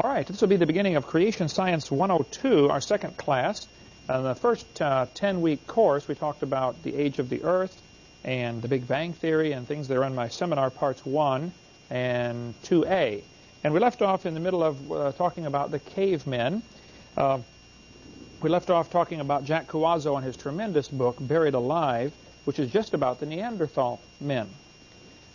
All right, this will be the beginning of Creation Science 102, our second class. In the first 10-week course, we talked about the age of the Earth and the Big Bang Theory and things that are in my seminar, parts 1 and 2A. And we left off in the middle of talking about the cavemen. We left off talking about Jack Cuozzo and his tremendous book, Buried Alive, which is just about the Neanderthal men.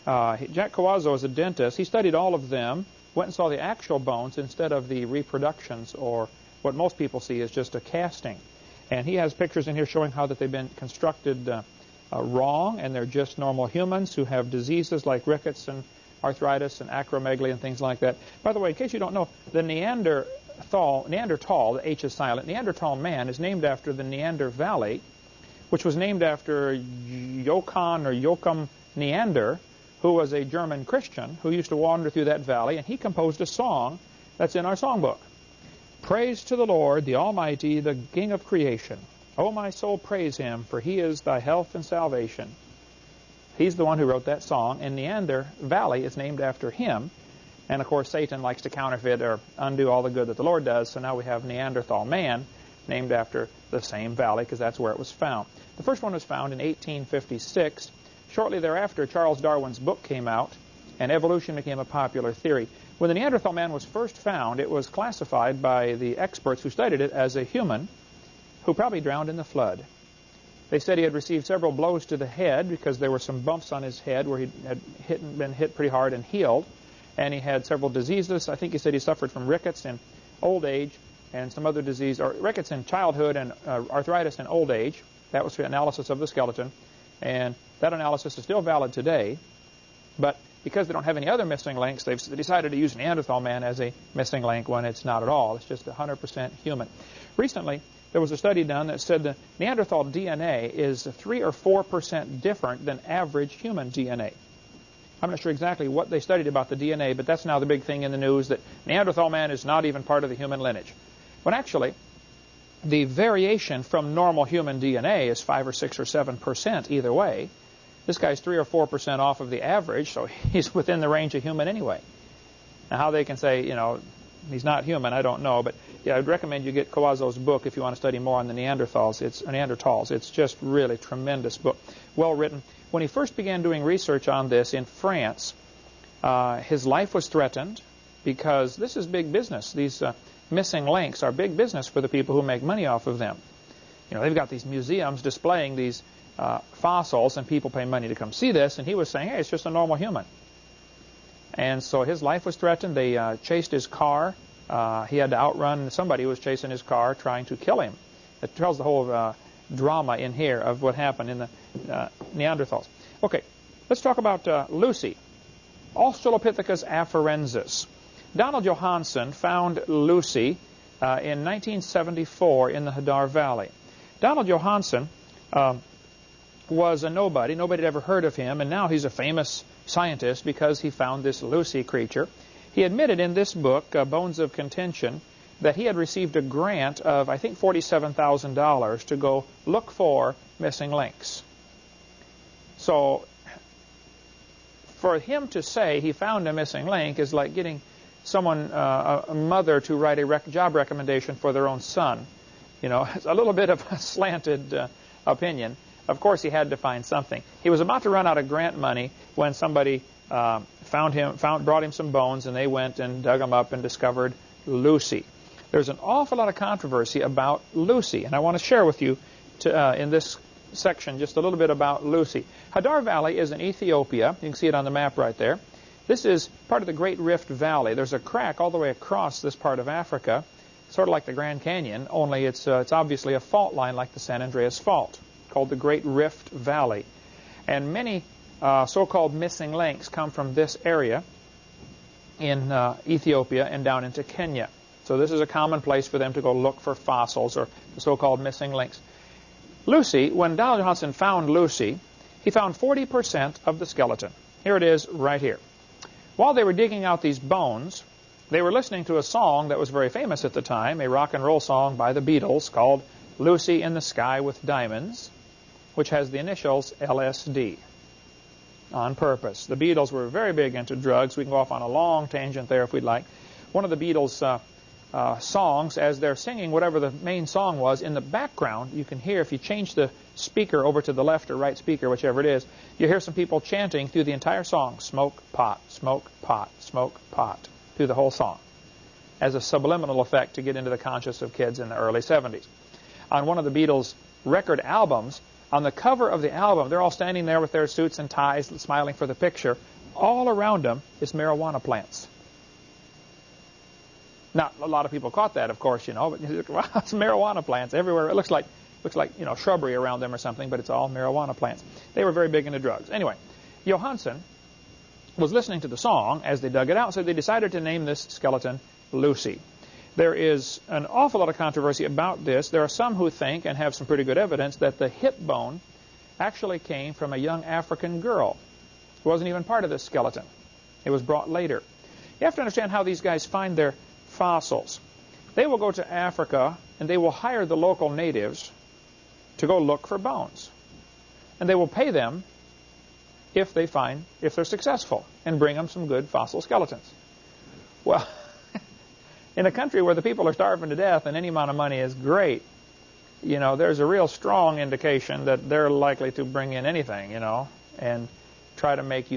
Jack Cuozzo is a dentist. He studied all of them, went and saw the actual bones instead of the reproductions, or what most people see as just a casting. And he has pictures in here showing how that they've been constructed wrong, and they're just normal humans who have diseases like rickets and arthritis and acromegaly and things like that. By the way, in case you don't know, the Neanderthal, the H is silent, Neanderthal man is named after the Neander Valley, which was named after Joachim Neander, who was a German Christian who used to wander through that valley, and he composed a song that's in our songbook. Praise to the Lord, the Almighty, the King of creation. O my soul, praise Him, for He is thy health and salvation. He's the one who wrote that song, and Neander Valley is named after him. And, of course, Satan likes to counterfeit or undo all the good that the Lord does, so now we have Neanderthal man named after the same valley, because that's where it was found. The first one was found in 1856. Shortly thereafter, Charles Darwin's book came out, and evolution became a popular theory. When the Neanderthal man was first found, it was classified by the experts who studied it as a human who probably drowned in the flood. They said he had received several blows to the head because there were some bumps on his head where he had been hit pretty hard and healed. And he had several diseases. I think he said he suffered from rickets in old age and some other disease, or rickets in childhood and arthritis in old age. That was the analysis of the skeleton. And that analysis is still valid today. But because they don't have any other missing links, they've decided to use Neanderthal man as a missing link when it's not at all. It's just 100% human. Recently, there was a study done that said the Neanderthal DNA is 3 or 4% different than average human DNA. I'm not sure exactly what they studied about the DNA, but that's now the big thing in the news, that Neanderthal man is not even part of the human lineage. When actually, the variation from normal human DNA is 5 or 6 or 7% either way. This guy's 3 or 4% off of the average, so he's within the range of human anyway. Now, how they can say, you know, he's not human, I don't know, but yeah, I'd recommend you get Cuozzo's book if you want to study more on the Neanderthals. It's just really tremendous book, well written. When he first began doing research on this in France, his life was threatened because this is big business. These missing links are big business for the people who make money off of them. You know, they've got these museums displaying these fossils, and people pay money to come see this, and he was saying, hey, it's just a normal human. And so his life was threatened. They chased his car. He had to outrun somebody who was chasing his car trying to kill him. It tells the whole drama in here of what happened in the Neanderthals. Okay, let's talk about Lucy, Australopithecus afarensis. Donald Johanson found Lucy in 1974 in the Hadar Valley. Donald Johanson was a nobody. Nobody had ever heard of him, and now he's a famous scientist because he found this Lucy creature. He admitted in this book, Bones of Contention, that he had received a grant of, I think, $47,000 to go look for missing links. So for him to say he found a missing link is like getting someone, a mother, to write a job recommendation for their own son. You know, it's a little bit of a slanted opinion. Of course, he had to find something. He was about to run out of grant money when somebody brought him some bones, and they went and dug them up and discovered Lucy. There's an awful lot of controversy about Lucy, and I want to share with you in this section just a little bit about Lucy. Hadar Valley is in Ethiopia. You can see it on the map right there. This is part of the Great Rift Valley. There's a crack all the way across this part of Africa, sort of like the Grand Canyon, only it's obviously a fault line like the San Andreas Fault, called the Great Rift Valley. And many so-called missing links come from this area in Ethiopia and down into Kenya. So this is a common place for them to go look for fossils or the so-called missing links. Lucy, when Donald Johanson found Lucy, he found 40% of the skeleton. Here it is right here. While they were digging out these bones, they were listening to a song that was very famous at the time, a rock and roll song by the Beatles called Lucy in the Sky with Diamonds, which has the initials LSD. On purpose. The Beatles were very big into drugs. We can go off on a long tangent there if we'd like. one of the Beatles' songs, as they're singing whatever the main song was, in the background you can hear, if you change the speaker over to the left or right speaker, whichever it is, you hear some people chanting through the entire song, smoke pot, smoke pot, smoke pot, through the whole song, as a subliminal effect to get into the conscience of kids in the early 70s. On one of the Beatles' record albums, on the cover of the album, they're all standing there with their suits and ties, smiling for the picture. All around them is marijuana plants. Now, a lot of people caught that, of course, you know, but wow, it's marijuana plants everywhere. It looks like you know, shrubbery around them or something, but it's all marijuana plants. They were very big into drugs. Anyway, Johansen was listening to the song as they dug it out, so they decided to name this skeleton Lucy. There is an awful lot of controversy about this. There are some who think, and have some pretty good evidence, that the hip bone actually came from a young African girl who wasn't even part of this skeleton. It was brought later. You have to understand how these guys find their fossils. They will go to Africa and they will hire the local natives to go look for bones. And they will pay them if they're successful, and bring them some good fossil skeletons. Well, in a country where the people are starving to death and any amount of money is great, you know, there's a real strong indication that they're likely to bring in anything, you know, and try to get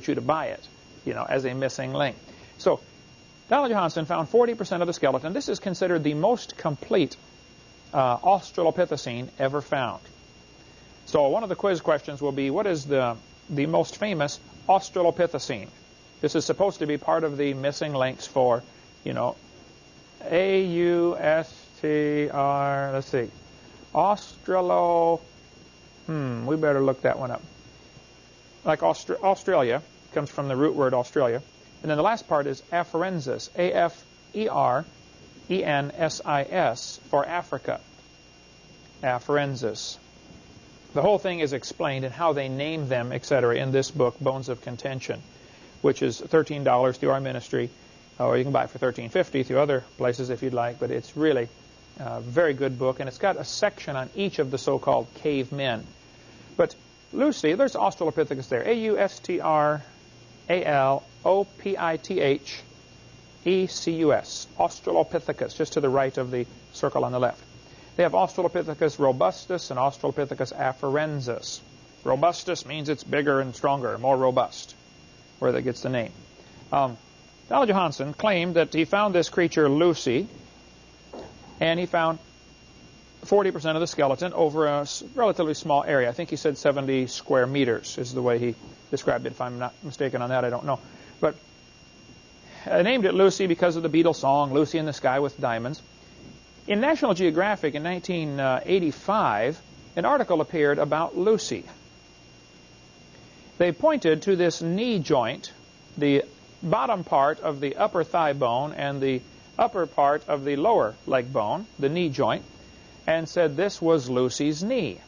you to buy it, you know, as a missing link. So Donald Johansen found 40% of the skeleton. This is considered the most complete Australopithecine ever found. So one of the quiz questions will be, what is the most famous Australopithecine? This is supposed to be part of the missing links for, you know, A-U-S-T-R, let's see, we better look that one up. Like Australia, comes from the root word Australia. And then the last part is Afarensis, A-F-E-R-E-N-S-I-S, for Africa. Afarensis. The whole thing is explained in how they name them, etc., in this book, Bones of Contention, which is $13 through our ministry, or you can buy it for $13.50 through other places if you'd like, but it's really a very good book, and it's got a section on each of the so-called cavemen. But Lucy, there's Australopithecus there, A-U-S-T-R-A-L-O-P-I-T-H-E-C-U-S, Australopithecus, just to the right of the circle on the left. They have Australopithecus robustus and Australopithecus afarensis. Robustus means it's bigger and stronger, more robust, where that gets the name. Donald Johansen claimed that he found this creature, Lucy, and he found 40% of the skeleton over a relatively small area. I think he said 70 square meters is the way he described it. If I'm not mistaken on that, I don't know. But I named it Lucy because of the Beatles song, Lucy in the Sky with Diamonds. In National Geographic in 1985, an article appeared about Lucy. They pointed to this knee joint, the bottom part of the upper thigh bone and the upper part of the lower leg bone, the knee joint, and said this was Lucy's knee.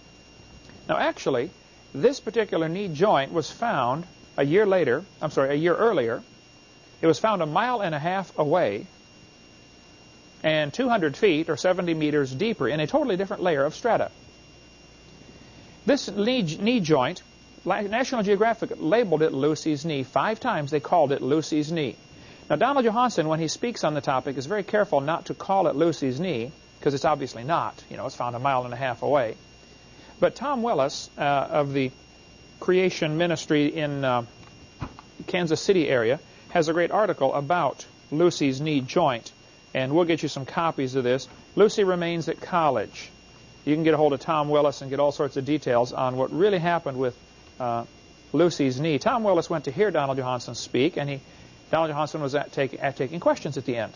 Now actually, this particular knee joint was found a year earlier. It was found 1.5 miles away and 200 feet or 70 meters deeper in a totally different layer of strata. This knee joint, National Geographic labeled it Lucy's knee. 5 times they called it Lucy's knee. Now Donald Johansen, when he speaks on the topic, is very careful not to call it Lucy's knee, because it's obviously not. You know, it's found 1.5 miles away. But Tom Willis of the Creation Ministry in Kansas City area has a great article about Lucy's knee joint, and we'll get you some copies of this. Lucy remains at college. You can get a hold of Tom Willis and get all sorts of details on what really happened with Lucy's knee. Tom Willis went to hear Donald Johansen speak, and Donald Johansen was taking questions at the end.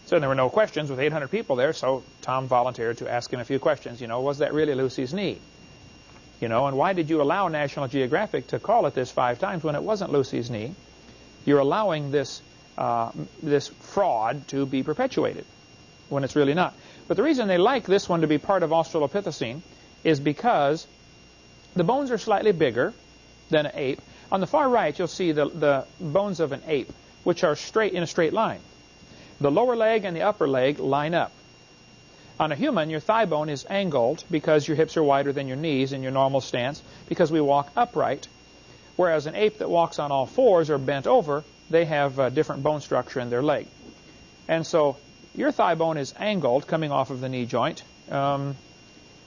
So there were no questions with 800 people there, so Tom volunteered to ask him a few questions. You know, was that really Lucy's knee? You know, and why did you allow National Geographic to call it this 5 times when it wasn't Lucy's knee? You're allowing this fraud to be perpetuated when it's really not. But the reason they like this one to be part of Australopithecine is because the bones are slightly bigger than an ape. On the far right, you'll see the bones of an ape, which are straight in a straight line. The lower leg and the upper leg line up. On a human, your thigh bone is angled because your hips are wider than your knees in your normal stance, because we walk upright. Whereas an ape that walks on all fours or bent over, they have different bone structure in their leg. And so your thigh bone is angled coming off of the knee joint.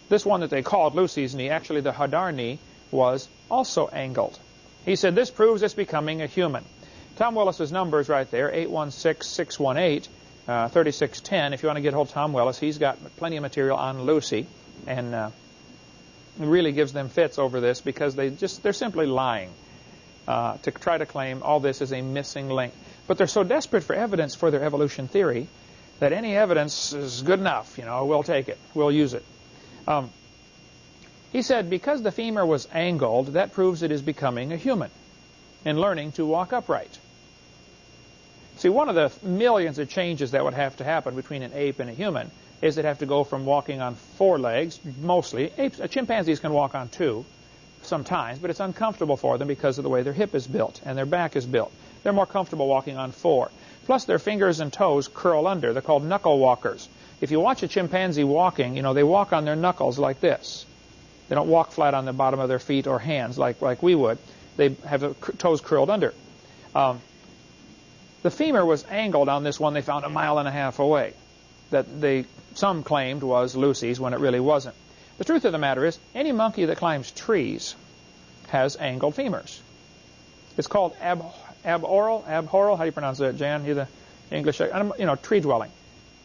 This one that they called Lucy's knee, actually the Hadar knee, was also angled. He said this proves it's becoming a human. Tom Willis's number is right there, 816-618-3610. If you want to get hold of Tom Willis, he's got plenty of material on Lucy, and really gives them fits over this because they're simply lying to try to claim all this is a missing link. But they're so desperate for evidence for their evolution theory that any evidence is good enough. We'll take it. We'll use it. He said because the femur was angled, that proves it is becoming a human and learning to walk upright. See, one of the millions of changes that would have to happen between an ape and a human is they'd have to go from walking on 4 legs, mostly. Chimpanzees can walk on 2 sometimes, but it's uncomfortable for them because of the way their hip is built and their back is built. They're more comfortable walking on 4. Plus, their fingers and toes curl under. They're called knuckle walkers. If you watch a chimpanzee walking, they walk on their knuckles like this. They don't walk flat on the bottom of their feet or hands like we would. They have the toes curled under. The femur was angled on this one they found 1.5 miles away that some claimed was Lucy's when it really wasn't. The truth of the matter is, any monkey that climbs trees has angled femurs. It's called abhoral. How do you pronounce that, Jan? You're the English, tree dwelling.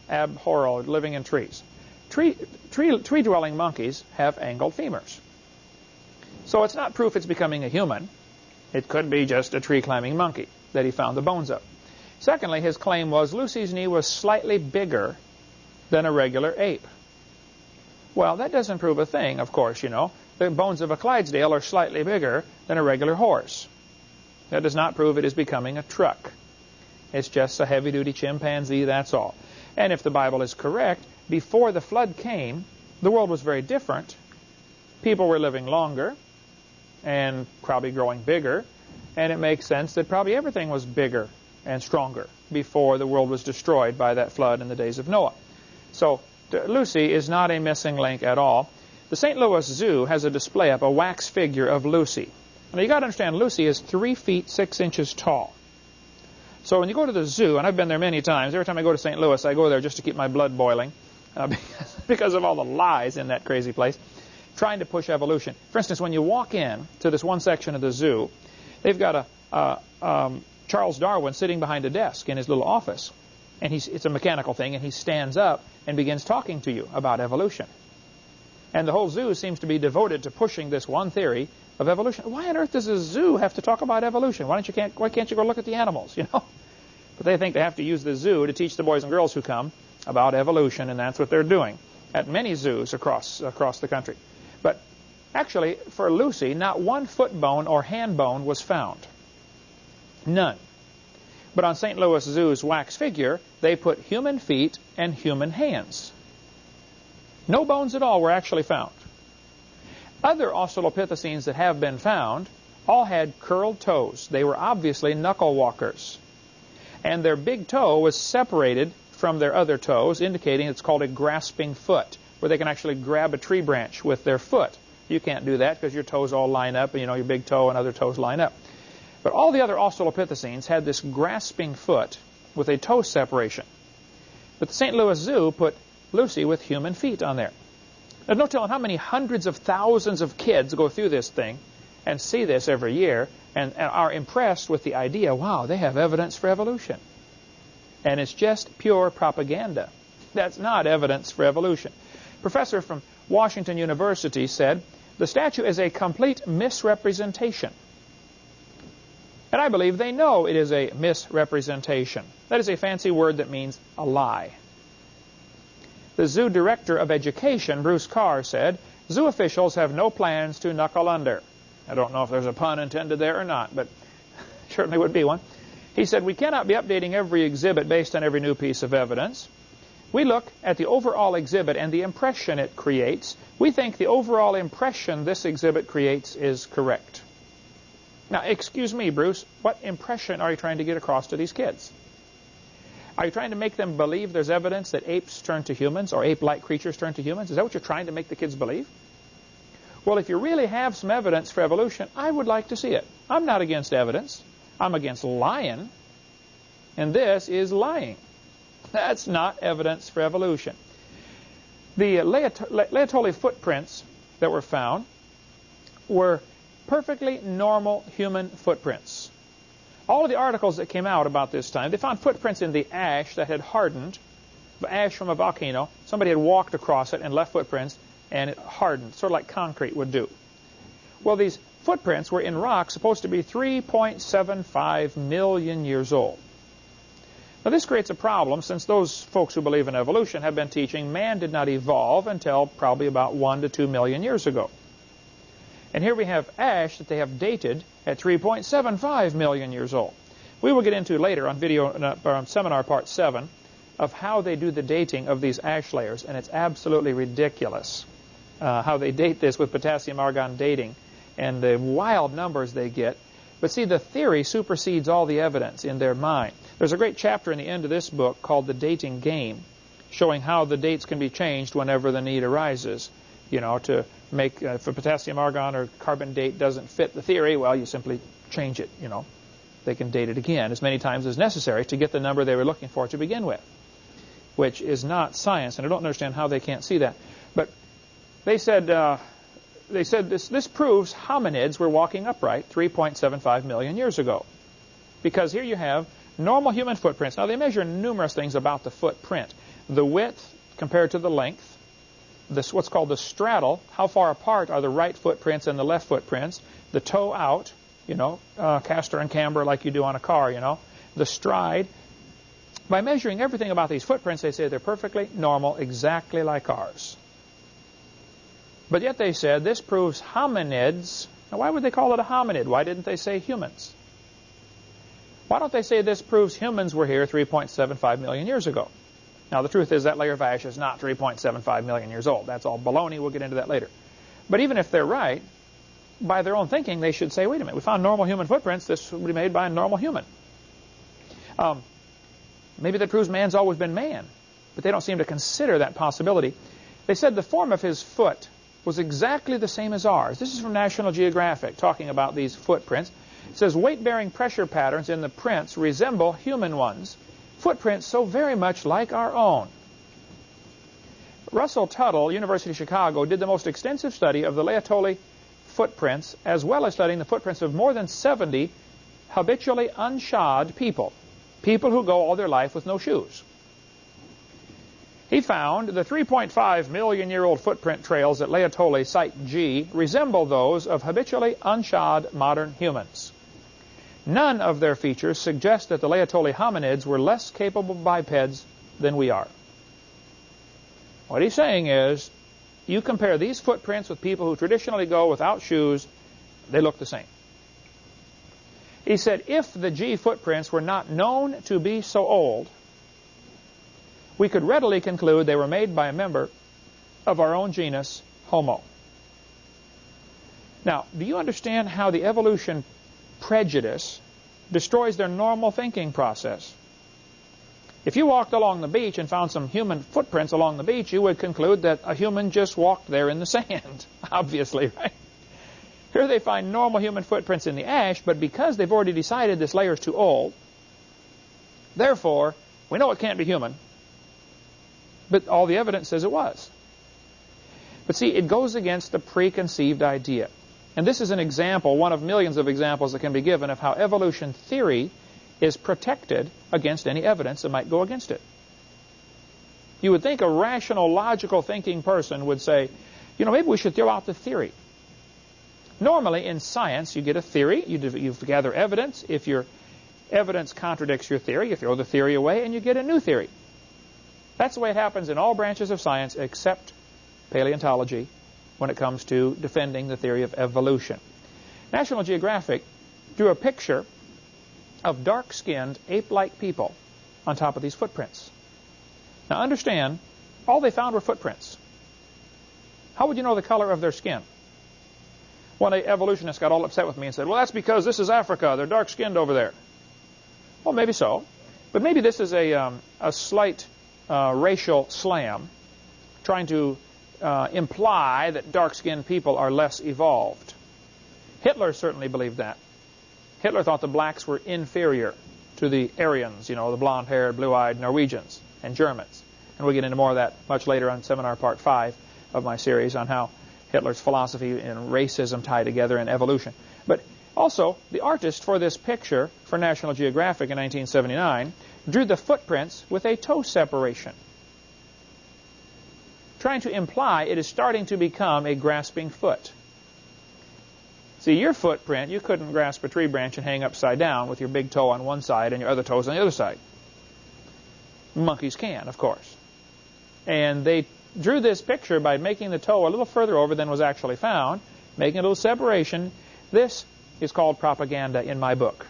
Abhoral, living in trees. Tree dwelling monkeys have angled femurs. So it's not proof it's becoming a human. It could be just a tree climbing monkey that he found the bones of. Secondly, his claim was Lucy's knee was slightly bigger than a regular ape. Well, that doesn't prove a thing, of course, The bones of a Clydesdale are slightly bigger than a regular horse. That does not prove it is becoming a truck. It's just a heavy-duty chimpanzee, that's all. And if the Bible is correct, before the flood came, the world was very different. People were living longer and probably growing bigger, and it makes sense that probably everything was bigger and stronger before the world was destroyed by that flood in the days of Noah. So Lucy is not a missing link at all. The St. Louis Zoo has a display up, a wax figure of Lucy. Now you got to understand, Lucy is 3 feet 6 inches tall. So when you go to the zoo, and I've been there many times, every time I go to St. Louis, I go there just to keep my blood boiling because of all the lies in that crazy place, trying to push evolution. For instance, when you walk in to this one section of the zoo, they've got Charles Darwin sitting behind a desk in his little office. And it's a mechanical thing, and he stands up and begins talking to you about evolution. And the whole zoo seems to be devoted to pushing this one theory of evolution. Why on earth does a zoo have to talk about evolution? Why can't you go look at the animals, But they think they have to use the zoo to teach the boys and girls who come about evolution, and that's what they're doing at many zoos across the country. But actually, for Lucy, not one foot bone or hand bone was found. None. But on St. Louis Zoo's wax figure, they put human feet and human hands. No bones at all were actually found. Other Australopithecines that have been found all had curled toes. They were obviously knuckle walkers. And their big toe was separated from their other toes, indicating it's called a grasping foot, where they can actually grab a tree branch with their foot. You can't do that because your toes all line up, and your big toe and other toes line up. But all the other Australopithecines had this grasping foot with a toe separation. But the St. Louis Zoo put Lucy with human feet on there. There's no telling how many hundreds of thousands of kids go through this thing and see this every year and are impressed with the idea, wow, they have evidence for evolution. And it's just pure propaganda. That's not evidence for evolution. A professor from Washington University said, the statue is a complete misrepresentation. And I believe they know it is a misrepresentation. That is a fancy word that means a lie. The zoo director of education, Bruce Carr, said, zoo officials have no plans to knuckle under. I don't know if there's a pun intended there or not, but certainly would be one. He said, we cannot be updating every exhibit based on every new piece of evidence. We look at the overall exhibit and the impression it creates. We think the overall impression this exhibit creates is correct. Now, excuse me, Bruce, what impression are you trying to get across to these kids? Are you trying to make them believe there's evidence that apes turn to humans or ape-like creatures turn to humans? Is that what you're trying to make the kids believe? Well, if you really have some evidence for evolution, I would like to see it. I'm not against evidence. I'm against lying, And this is lying. That's not evidence for evolution. The Laetoli footprints that were found were perfectly normal human footprints. All of the articles that came out about this time, they found footprints in the ash that had hardened, ash from a volcano. Somebody had walked across it and left footprints, and it hardened, sort of like concrete would do. Well, these footprints were in rock supposed to be 3.75 million years old. Now, this creates a problem, since those folks who believe in evolution have been teaching man did not evolve until probably about 1 to 2 million years ago. And here we have ash that they have dated at 3.75 million years old. We will get into later on seminar part 7 of how they do the dating of these ash layers, and it's absolutely ridiculous how they date this with potassium argon dating and the wild numbers they get. But see, the theory supersedes all the evidence in their mind. There's a great chapter in the end of this book called The Dating Game, showing how the dates can be changed whenever the need arises. You know, to make, if a potassium argon or carbon date doesn't fit the theory, well, you simply change it, you know. They can date it again as many times as necessary to get the number they were looking for to begin with, which is not science, and I don't understand how they can't see that. But they said this proves hominids were walking upright 3.75 million years ago. Because here you have normal human footprints. Now, they measure numerous things about the footprint. The width compared to the length. This, what's called the straddle. How far apart are the right footprints and the left footprints? The toe out, you know, caster and camber like you do on a car, you know. The stride. By measuring everything about these footprints, they say they're perfectly normal, exactly like ours. But yet they said this proves hominids. Now, why would they call it a hominid? Why didn't they say humans? Why don't they say this proves humans were here 3.75 million years ago? Now, the truth is that layer of ash is not 3.75 million years old. That's all baloney. We'll get into that later. But even if they're right, by their own thinking, they should say, wait a minute, we found normal human footprints. This would be made by a normal human. Maybe that proves man's always been man. But they don't seem to consider that possibility. They said the form of his foot was exactly the same as ours. This is from National Geographic, talking about these footprints. It says, weight-bearing pressure patterns in the prints resemble human ones. Footprints so very much like our own. Russell Tuttle, University of Chicago, did the most extensive study of the Laetoli footprints, as well as studying the footprints of more than 70 habitually unshod people, people who go all their life with no shoes. He found the 3.5 million-year-old footprint trails at Laetoli Site G resemble those of habitually unshod modern humans. None of their features suggest that the Laetoli hominids were less capable bipeds than we are. What he's saying is, you compare these footprints with people who traditionally go without shoes, they look the same. He said, if the G footprints were not known to be so old, we could readily conclude they were made by a member of our own genus, Homo. Now, do you understand how the evolution prejudice destroys their normal thinking process? If you walked along the beach and found some human footprints along the beach, you would conclude that a human just walked there in the sand, obviously, right? Here they find normal human footprints in the ash, but because they've already decided this layer is too old, therefore, we know it can't be human, but all the evidence says it was. But see, it goes against the preconceived idea. And this is an example, one of millions of examples that can be given of how evolution theory is protected against any evidence that might go against it. You would think a rational, logical thinking person would say, you know, maybe we should throw out the theory. Normally in science, you get a theory, you gather evidence. If your evidence contradicts your theory, you throw the theory away and you get a new theory. That's the way it happens in all branches of science except paleontology when it comes to defending the theory of evolution. National Geographic drew a picture of dark-skinned, ape-like people on top of these footprints. Now understand, all they found were footprints. How would you know the color of their skin? One evolutionist got all upset with me and said, well, that's because this is Africa. They're dark-skinned over there. Well, maybe so. But maybe this is a slight racial slam trying to imply that dark-skinned people are less evolved. Hitler certainly believed that. Hitler thought the blacks were inferior. to the Aryans, you know, the blonde-haired, blue-eyed Norwegians and Germans. And we'll get into more of that much later on seminar part 5 of my series on how Hitler's philosophy and racism tie together in evolution. But also, the artist for this picture for National Geographic in 1979 drew the footprints with a toe separation, trying to imply it is starting to become a grasping foot. See, your footprint, you couldn't grasp a tree branch and hang upside down with your big toe on one side and your other toes on the other side. Monkeys can, of course. And they drew this picture by making the toe a little further over than was actually found, making a little separation. This is called propaganda in my book.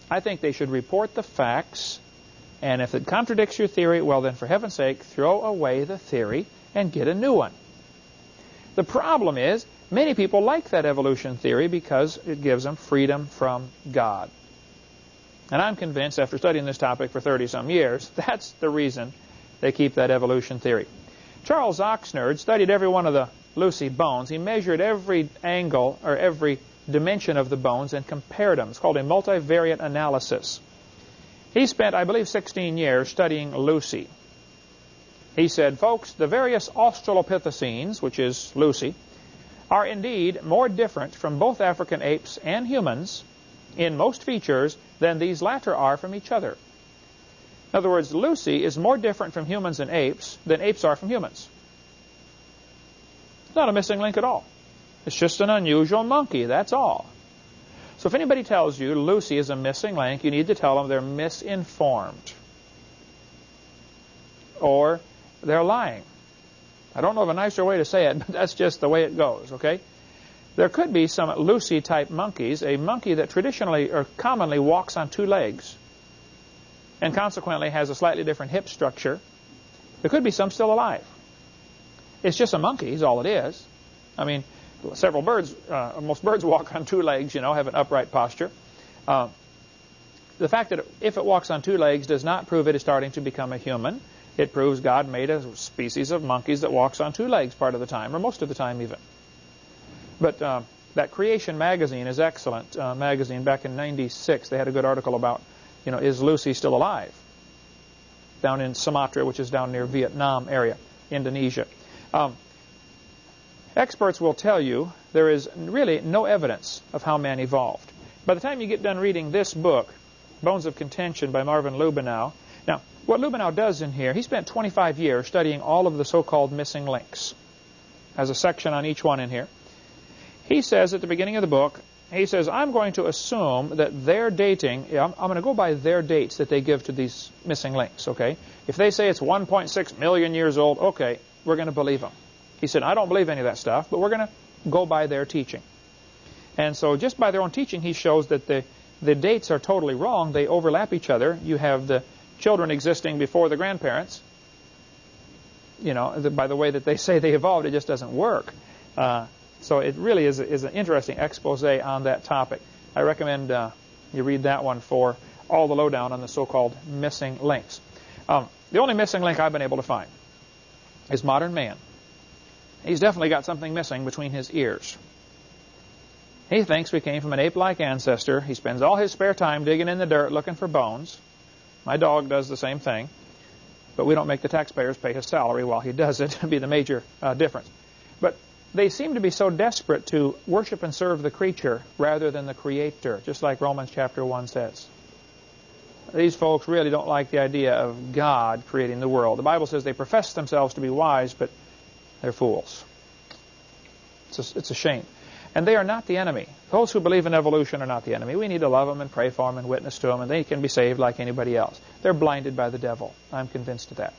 I think they should report the facts, and if it contradicts your theory, well then, for heaven's sake, throw away the theory and get a new one. The problem is, many people like that evolution theory because it gives them freedom from God. And I'm convinced, after studying this topic for 30-some years, that's the reason they keep that evolution theory. Charles Oxnard studied every one of the Lucy bones. He measured every angle or every dimension of the bones and compared them. It's called a multivariate analysis. He spent, I believe, 16 years studying Lucy. He said, folks, the various Australopithecines, which is Lucy, are indeed more different from both African apes and humans in most features than these latter are from each other. In other words, Lucy is more different from humans and apes than apes are from humans. It's not a missing link at all. It's just an unusual monkey, that's all. So if anybody tells you Lucy is a missing link, you need to tell them they're misinformed. Or they're lying. I don't know of a nicer way to say it, but that's just the way it goes, okay? There could be some Lucy-type monkeys, a monkey that traditionally or commonly walks on 2 legs and consequently has a slightly different hip structure. There could be some still alive. It's just a monkey is all it is. I mean, several birds, most birds walk on 2 legs, you know, have an upright posture. The fact that if it walks on 2 legs does not prove it is starting to become a human. It proves God made a species of monkeys that walks on 2 legs part of the time, or most of the time even. But that Creation magazine is excellent magazine. Back in '96, they had a good article about, you know, is Lucy still alive? Down in Sumatra, which is down near Vietnam area, Indonesia. Experts will tell you there is really no evidence of how man evolved. By the time you get done reading this book, Bones of Contention by Marvin Lubenow, now, what Lubenow does in here, he spent 25 years studying all of the so-called missing links. Has a section on each one in here. He says at the beginning of the book, he says, I'm going to assume that their dating, I'm going to go by their dates that they give to these missing links, okay? If they say it's 1.6 million years old, okay, we're going to believe them. He said, I don't believe any of that stuff, but we're going to go by their teaching. And so just by their own teaching, he shows that the dates are totally wrong. They overlap each other. You have the children existing before the grandparents. You know, by the way that they say they evolved, it just doesn't work. So it really is an interesting expose on that topic. I recommend you read that one for all the lowdown on the so-called missing links. The only missing link I've been able to find is modern man. He's definitely got something missing between his ears. He thinks we came from an ape-like ancestor. He spends all his spare time digging in the dirt looking for bones. My dog does the same thing. But we don't make the taxpayers pay his salary while he does it. It'd be the major difference. But they seem to be so desperate to worship and serve the creature rather than the Creator, just like Romans chapter 1 says. These folks really don't like the idea of God creating the world. The Bible says they profess themselves to be wise, but they're fools. It's a shame. And they are not the enemy. Those who believe in evolution are not the enemy. We need to love them and pray for them and witness to them, and they can be saved like anybody else. They're blinded by the devil. I'm convinced of that.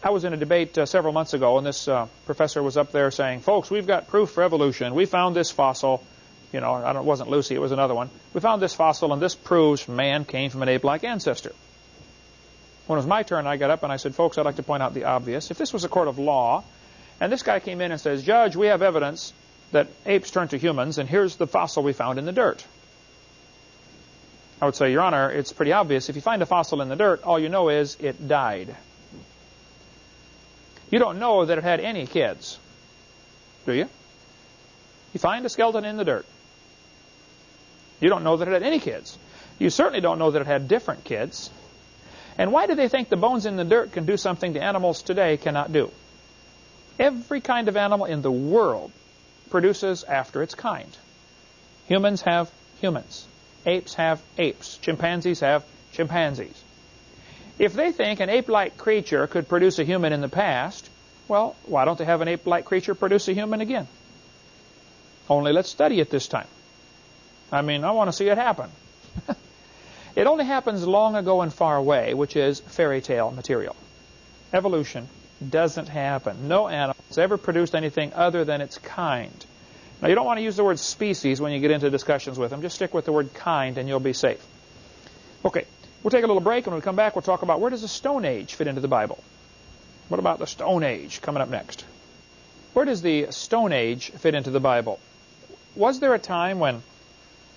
I was in a debate several months ago, and this professor was up there saying, folks, we've got proof for evolution. We found this fossil. You know, it wasn't Lucy, it was another one. We found this fossil, and this proves man came from an ape-like ancestor. When it was my turn, I got up and I said, folks, I'd like to point out the obvious. If this was a court of law, and this guy came in and says, Judge, we have evidence that apes turned to humans, and here's the fossil we found in the dirt. I would say, Your Honor, it's pretty obvious. If you find a fossil in the dirt, all you know is it died. You don't know that it had any kids, do you? You find a skeleton in the dirt. You don't know that it had any kids. You certainly don't know that it had different kids. And why do they think the bones in the dirt can do something the animals today cannot do? Every kind of animal in the world produces after its kind. Humans have humans. Apes have apes. Chimpanzees have chimpanzees. If they think an ape-like creature could produce a human in the past, well, why don't they have an ape-like creature produce a human again? Only let's study it this time. I mean, I want to see it happen. It only happens long ago and far away, which is fairy tale material. Evolution doesn't happen. No animal has ever produced anything other than its kind. Now, you don't want to use the word species when you get into discussions with them. Just stick with the word kind and you'll be safe. Okay, we'll take a little break, and when we come back, we'll talk about where does the Stone Age fit into the Bible. What about the Stone Age coming up next? Where does the Stone Age fit into the Bible? Was there a time when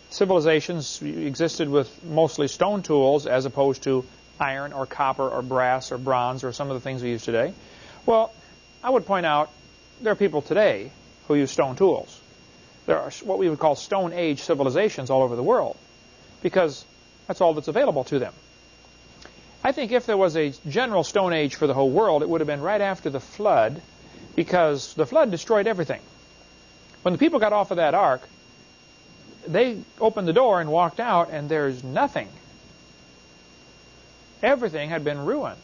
civilizations existed with mostly stone tools as opposed to iron or copper or brass or bronze or some of the things we use today? Well, I would point out there are people today who use stone tools. There are what we would call Stone Age civilizations all over the world because that's all that's available to them. I think if there was a general Stone Age for the whole world, it would have been right after the flood, because the flood destroyed everything. When the people got off of that ark, they opened the door and walked out, and there's nothing. Everything had been ruined.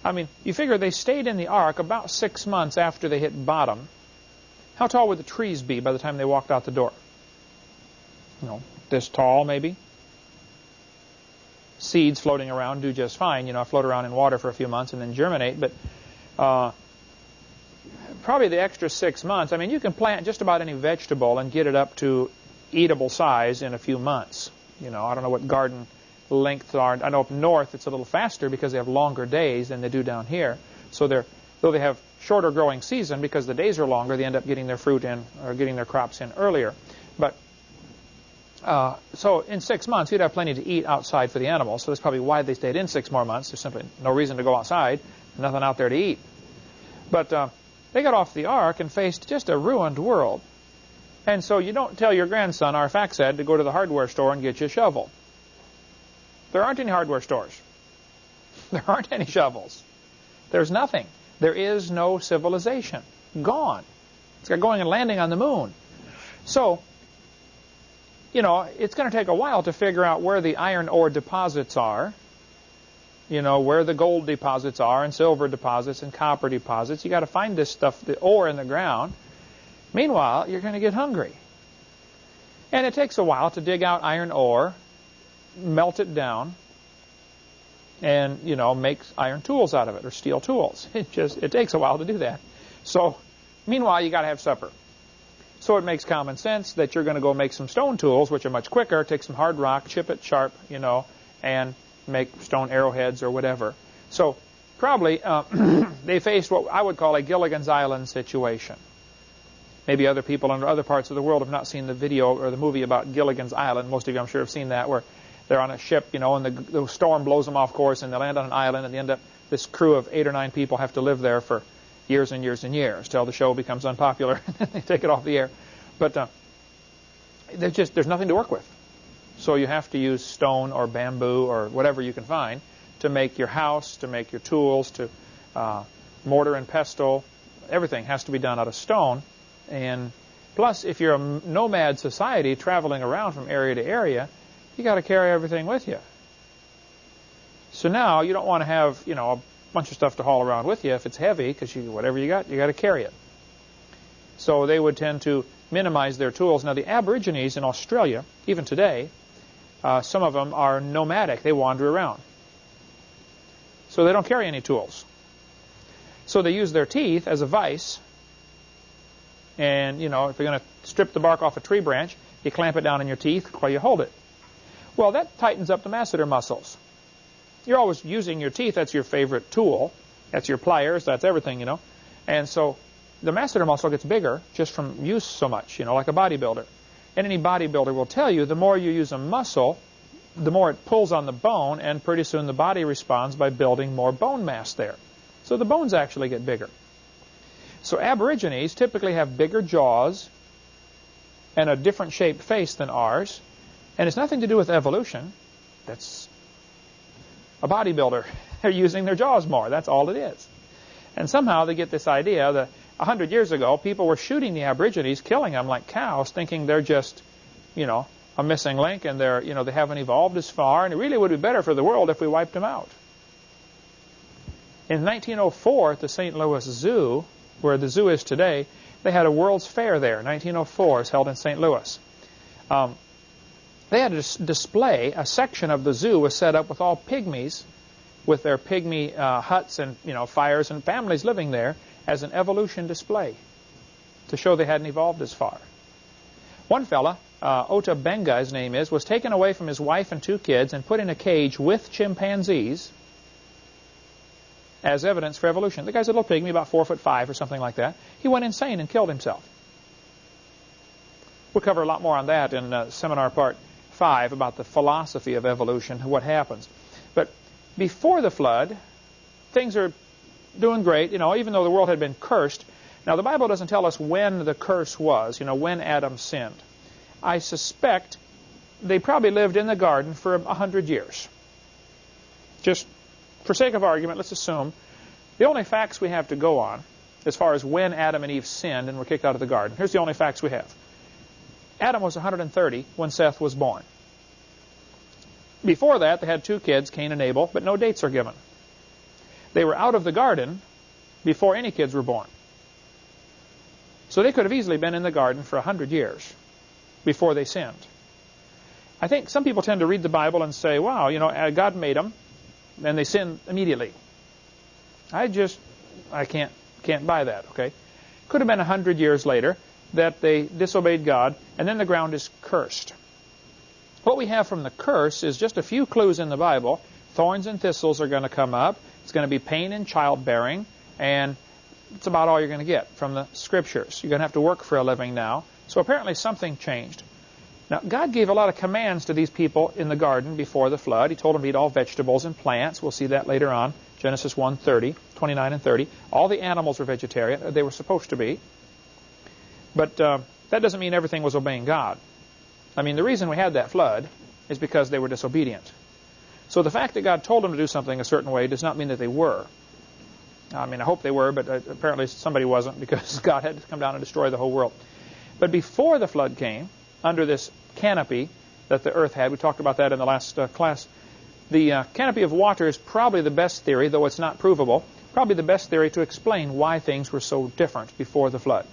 I mean, you figure they stayed in the ark about 6 months after they hit bottom. How tall would the trees be by the time they walked out the door? You know, this tall maybe. Seeds floating around do just fine. You know, float around in water for a few months and then germinate. But probably the extra 6 months, I mean, you can plant just about any vegetable and get it up to eatable size in a few months. You know, I don't know what garden lengths are. I know up north it's a little faster because they have longer days than they do down here. So though they have shorter growing season because the days are longer, they end up getting their fruit in or getting their crops in earlier. But so in 6 months, you'd have plenty to eat outside for the animals. So that's probably why they stayed in 6 more months. There's simply no reason to go outside. Nothing out there to eat. But they got off the ark and faced just a ruined world. And so you don't tell your grandson, our fax ed, to go to the hardware store and get you a shovel. There aren't any hardware stores. There aren't any shovels. There's nothing. There is no civilization. Gone. It's got going and landing on the moon. So, you know, it's going to take a while to figure out where the iron ore deposits are, you know, where the gold deposits are and silver deposits and copper deposits. You got to find this stuff, the ore in the ground. Meanwhile, you're going to get hungry. And it takes a while to dig out iron ore, melt it down, and, you know, make iron tools out of it or steel tools. It takes a while to do that. So, meanwhile, you got to have supper. So it makes common sense that you're going to go make some stone tools, which are much quicker, take some hard rock, chip it sharp, you know, and make stone arrowheads or whatever. So probably they faced what I would call a Gilligan's Island situation. Maybe other people in other parts of the world have not seen the video or the movie about Gilligan's Island. Most of you, I'm sure, have seen that, where they're on a ship, you know, and the storm blows them off course, and they land on an island, and they end up, this crew of 8 or 9 people have to live there for years and years and years till the show becomes unpopular and they take it off the air. But there's nothing to work with. So you have to use stone or bamboo or whatever you can find to make your house, to make your tools, to mortar and pestle. Everything has to be done out of stone. And plus, if you're a nomad society traveling around from area to area, you got to carry everything with you. So now you don't want to have, you know, a bunch of stuff to haul around with you if it's heavy, because whatever you got to carry it. So they would tend to minimize their tools. Now, the Aborigines in Australia, even today, some of them are nomadic. They wander around. So they don't carry any tools. So they use their teeth as a vise. And, you know, if you're going to strip the bark off a tree branch, you clamp it down in your teeth while you hold it. Well, that tightens up the masseter muscles. You're always using your teeth. That's your favorite tool. That's your pliers. That's everything, you know. And so the masseter muscle gets bigger just from use so much, you know, like a bodybuilder. And any bodybuilder will tell you the more you use a muscle, the more it pulls on the bone, and pretty soon the body responds by building more bone mass there. So the bones actually get bigger. So Aborigines typically have bigger jaws and a different shaped face than ours. And it's nothing to do with evolution. That's a bodybuilder. They're using their jaws more. That's all it is. And somehow they get this idea that 100 years ago, people were shooting the Aborigines, killing them like cows, thinking they're just, a missing link, and they haven't evolved as far, and it really would be better for the world if we wiped them out. In 1904, at the St. Louis Zoo, where the zoo is today, they had a World's Fair there. 1904 is held in St. Louis. They had a display. A section of the zoo was set up with all pygmies, with their pygmy huts and fires and families living there, as an evolution display to show they hadn't evolved as far. One fella, Ota Benga, his name is, was taken away from his wife and 2 kids and put in a cage with chimpanzees as evidence for evolution. The guy's a little pygmy, about 4'5" or something like that. He went insane and killed himself. We'll cover a lot more on that in seminar part 5 about the philosophy of evolution, what happens. But before the flood, things are doing great, even though the world had been cursed. Now, the Bible doesn't tell us when the curse was, when Adam sinned. I suspect they probably lived in the garden for 100 years. Just for sake of argument, let's assume the only facts we have to go on as far as when Adam and Eve sinned and were kicked out of the garden. Here's the only facts we have. Adam was 130 when Seth was born. Before that, they had 2 kids, Cain and Abel, but no dates are given. They were out of the garden before any kids were born. So they could have easily been in the garden for 100 years before they sinned. I think some people tend to read the Bible and say, wow, God made them, and they sinned immediately. I can't buy that, okay? Could have been 100 years later that they disobeyed God, and then the ground is cursed. What we have from the curse is just a few clues in the Bible. Thorns and thistles are going to come up. It's going to be pain in childbearing, and it's about all you're going to get from the Scriptures. You're going to have to work for a living now. So apparently something changed. Now, God gave a lot of commands to these people in the garden before the flood. He told them to eat all vegetables and plants. We'll see that later on. Genesis 1:30, 29 and 30. All the animals were vegetarian. They were supposed to be. But that doesn't mean everything was obeying God. I mean, the reason we had that flood is because they were disobedient. So the fact that God told them to do something a certain way does not mean that they were. I mean, I hope they were, but apparently somebody wasn't, because God had to come down and destroy the whole world. But before the flood came, under this canopy that the earth had, we talked about that in the last class, the canopy of water is probably the best theory, though it's not provable, probably the best theory to explain why things were so different before the flood.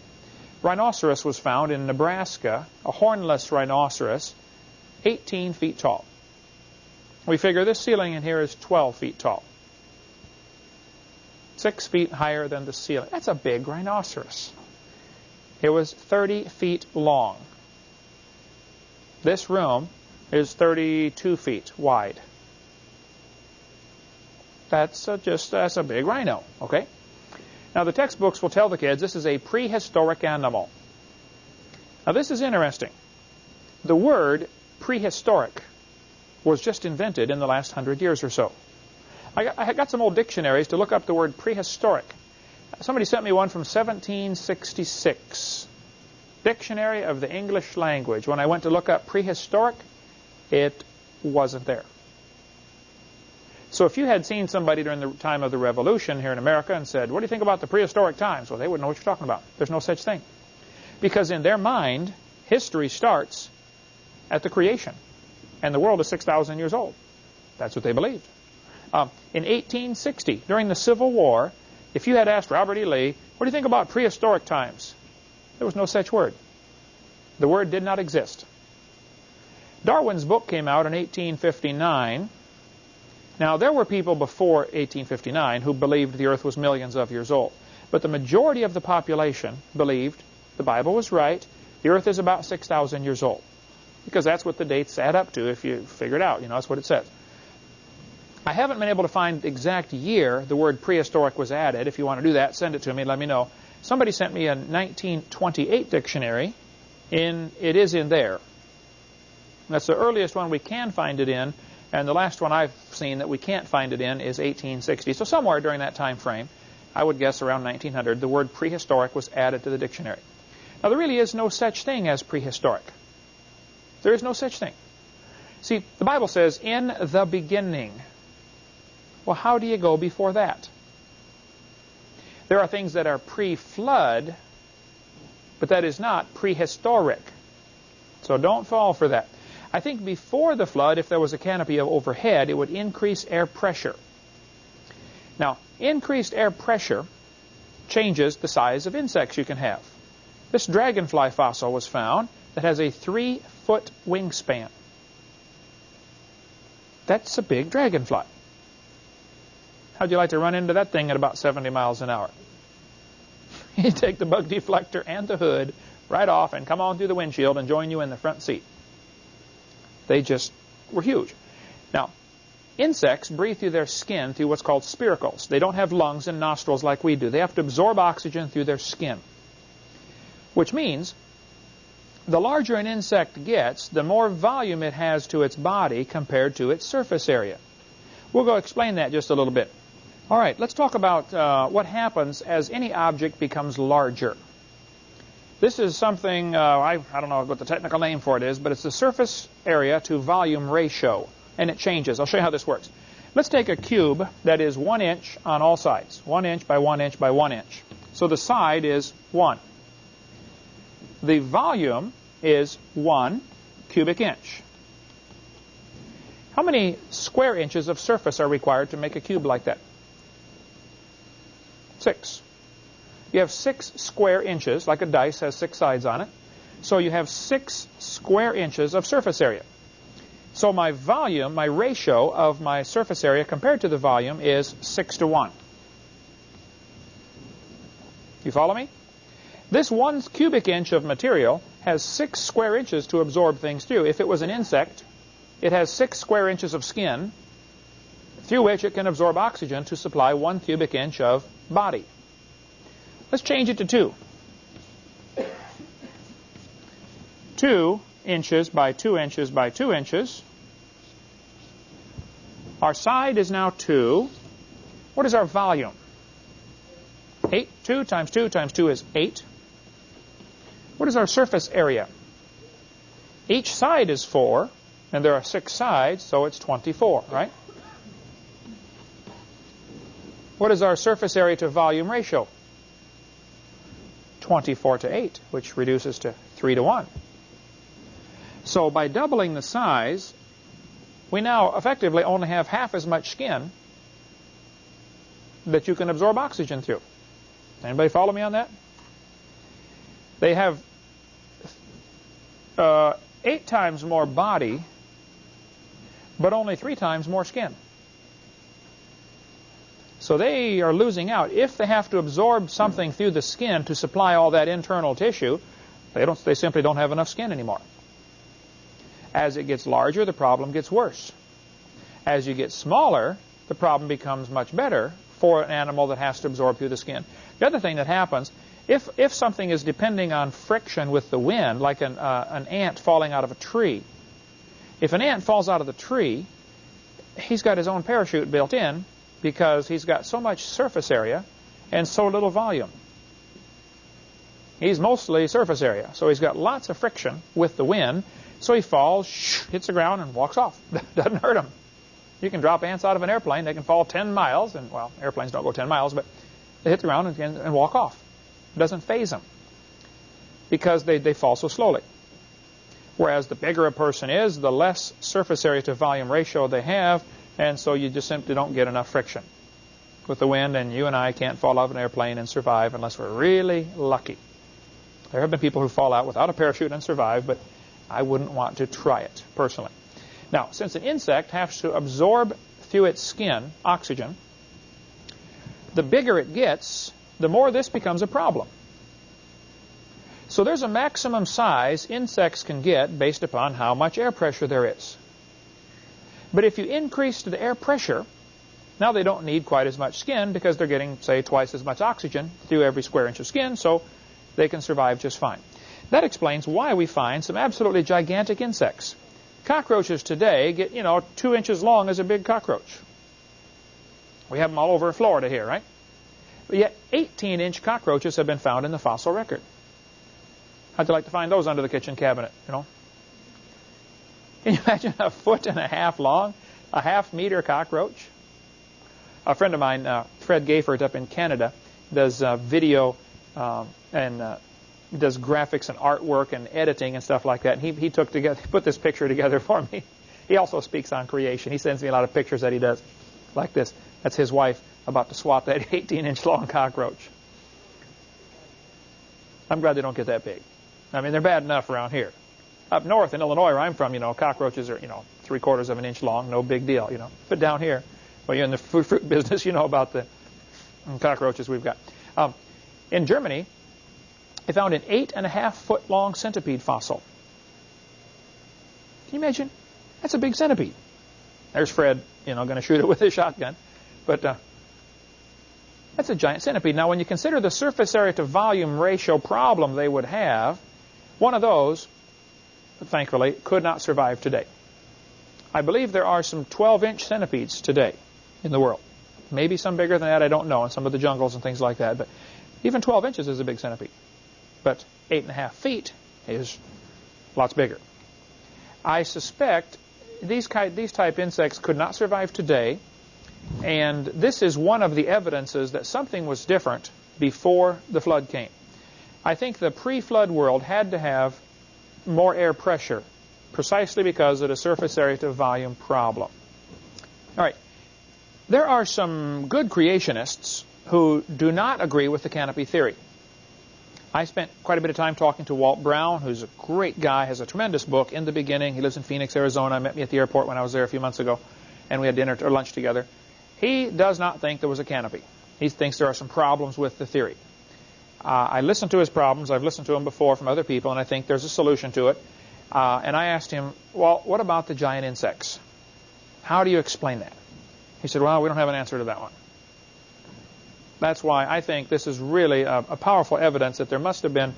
Rhinoceros was found in Nebraska, a hornless rhinoceros, 18 feet tall. We figure this ceiling in here is 12 feet tall. 6 feet higher than the ceiling. That's a big rhinoceros. It was 30 feet long. This room is 32 feet wide. That's a big rhino, okay? Now, the textbooks will tell the kids this is a prehistoric animal. Now, this is interesting. The word prehistoric was just invented in the last 100 years or so. I got some old dictionaries to look up the word prehistoric. Somebody sent me one from 1766. Dictionary of the English Language. When I went to look up prehistoric, it wasn't there. So if you had seen somebody during the time of the Revolution here in America and said, what do you think about the prehistoric times? Well, they wouldn't know what you're talking about. There's no such thing. Because in their mind, history starts at the creation. And the world is 6,000 years old. That's what they believed. In 1860, during the Civil War, if you had asked Robert E. Lee, what do you think about prehistoric times? There was no such word. The word did not exist. Darwin's book came out in 1859. Now, there were people before 1859 who believed the earth was millions of years old. But the majority of the population believed the Bible was right. The earth is about 6,000 years old. Because that's what the dates add up to if you figure it out. That's what it says. I haven't been able to find the exact year the word prehistoric was added. If you want to do that, send it to me and let me know. Somebody sent me a 1928 dictionary. It is in there. That's the earliest one we can find it in. And the last one I've seen that we can't find it in is 1860. So somewhere during that time frame, I would guess around 1900, the word prehistoric was added to the dictionary. Now, there really is no such thing as prehistoric. There is no such thing. See, the Bible says, in the beginning. Well, how do you go before that? There are things that are pre-flood, but that is not prehistoric. So don't fall for that. I think before the flood, if there was a canopy overhead, it would increase air pressure. Now, increased air pressure changes the size of insects you can have. This dragonfly fossil was found that has a 3-foot wingspan. That's a big dragonfly. How'd you like to run into that thing at about 70 miles an hour? You take the bug deflector and the hood right off and come on through the windshield and join you in the front seat. They just were huge. Now, insects breathe through their skin through what's called spiracles. They don't have lungs and nostrils like we do. They have to absorb oxygen through their skin. Which means the larger an insect gets, the more volume it has to its body compared to its surface area. We'll go explain that just a little bit. All right, let's talk about what happens as any object becomes larger. This is something, I don't know what the technical name for it is, but it's the surface area to volume ratio, and it changes. I'll show you how this works. Let's take a cube that is 1 inch on all sides, 1 inch by 1 inch by 1 inch. So the side is 1. The volume is 1 cubic inch. How many square inches of surface are required to make a cube like that? 6. You have 6 square inches, like a dice has 6 sides on it. So you have 6 square inches of surface area. So my volume, my ratio of my surface area compared to the volume is 6 to 1. You follow me? This 1 cubic inch of material has 6 square inches to absorb things through. If it was an insect, it has 6 square inches of skin through which it can absorb oxygen to supply 1 cubic inch of body. Let's change it to 2. 2 inches by 2 inches by 2 inches. Our side is now 2. What is our volume? 8. 2 times 2 times 2 is 8. What is our surface area? Each side is 4, and there are 6 sides, so it's 24, right? What is our surface area to volume ratio? 24 to 8, which reduces to 3 to 1. So by doubling the size, we now effectively only have half as much skin that you can absorb oxygen through. Anybody follow me on that? They have 8 times more body, but only 3 times more skin. So they are losing out. If they have to absorb something through the skin to supply all that internal tissue, they simply don't have enough skin anymore. As it gets larger, the problem gets worse. As you get smaller, the problem becomes much better for an animal that has to absorb through the skin. The other thing that happens, if something is depending on friction with the wind, like an ant falling out of a tree, if an ant falls out of the tree, he's got his own parachute built in because he's got so much surface area and so little volume. He's mostly surface area, so he's got lots of friction with the wind, so he falls, hits the ground, and walks off. Doesn't hurt him. You can drop ants out of an airplane. They can fall 10 miles, and, well, airplanes don't go 10 miles, but they hit the ground and walk off. It doesn't faze them because they fall so slowly. Whereas the bigger a person is, the less surface area to volume ratio they have, and so you just simply don't get enough friction with the wind, and you and I can't fall out of an airplane and survive unless we're really lucky. There have been people who fall out without a parachute and survive, but I wouldn't want to try it personally. Now, since an insect has to absorb through its skin oxygen, the bigger it gets, the more this becomes a problem. So there's a maximum size insects can get based upon how much air pressure there is. But if you increase the air pressure, now they don't need quite as much skin because they're getting, say, twice as much oxygen through every square inch of skin, so they can survive just fine. That explains why we find some absolutely gigantic insects. Cockroaches today get, 2 inches long as a big cockroach. We have them all over Florida here, right? But yet 18-inch cockroaches have been found in the fossil record. How'd you like to find those under the kitchen cabinet, Can you imagine a 1.5 feet long, a half-meter cockroach? A friend of mine, Fred Gayford up in Canada, does video and does graphics and artwork and editing and stuff like that. And he put this picture together for me. He also speaks on creation. He sends me a lot of pictures that he does like this. That's his wife about to swat that 18-inch long cockroach. I'm glad they don't get that big. I mean, they're bad enough around here. Up north in Illinois, where I'm from, cockroaches are, 3/4 of an inch long, no big deal, But down here, well, you're in the fruit business, you know about the cockroaches we've got. In Germany, they found an 8.5-foot long centipede fossil. Can you imagine? That's a big centipede. There's Fred, going to shoot it with a shotgun. But that's a giant centipede. Now, when you consider the surface area to volume ratio problem they would have, one of those, thankfully, could not survive today. I believe there are some 12-inch centipedes today in the world. Maybe some bigger than that, I don't know, in some of the jungles and things like that. But even 12 inches is a big centipede. But 8.5 feet is lots bigger. I suspect these type insects could not survive today, and this is one of the evidences that something was different before the flood came. I think the pre-flood world had to have more air pressure, precisely because of the surface area to volume problem. All right. There are some good creationists who do not agree with the canopy theory. I spent quite a bit of time talking to Walt Brown, who's a great guy, has a tremendous book, In the Beginning. He lives in Phoenix, Arizona. Met me at the airport when I was there a few months ago, and we had dinner or lunch together. He does not think there was a canopy. He thinks there are some problems with the theory. I listened to his problems. I've listened to them before from other people, and I think there's a solution to it. And I asked him, well, what about the giant insects? How do you explain that? He said, well, we don't have an answer to that one. That's why I think this is really a powerful evidence that there must have been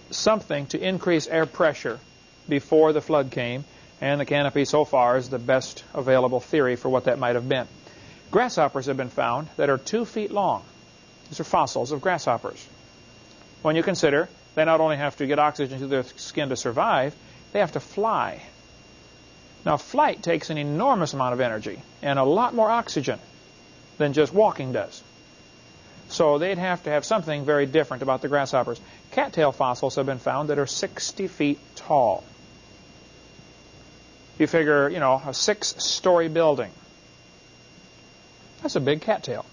something to increase air pressure before the flood came, and the canopy so far is the best available theory for what that might have been. Grasshoppers have been found that are 2 feet long. These are fossils of grasshoppers. When you consider they not only have to get oxygen to their skin to survive, they have to fly. Now, flight takes an enormous amount of energy and a lot more oxygen than just walking does. So they'd have to have something very different about the grasshoppers. Cattail fossils have been found that are 60 feet tall. You figure, a 6-story building. That's a big cattail.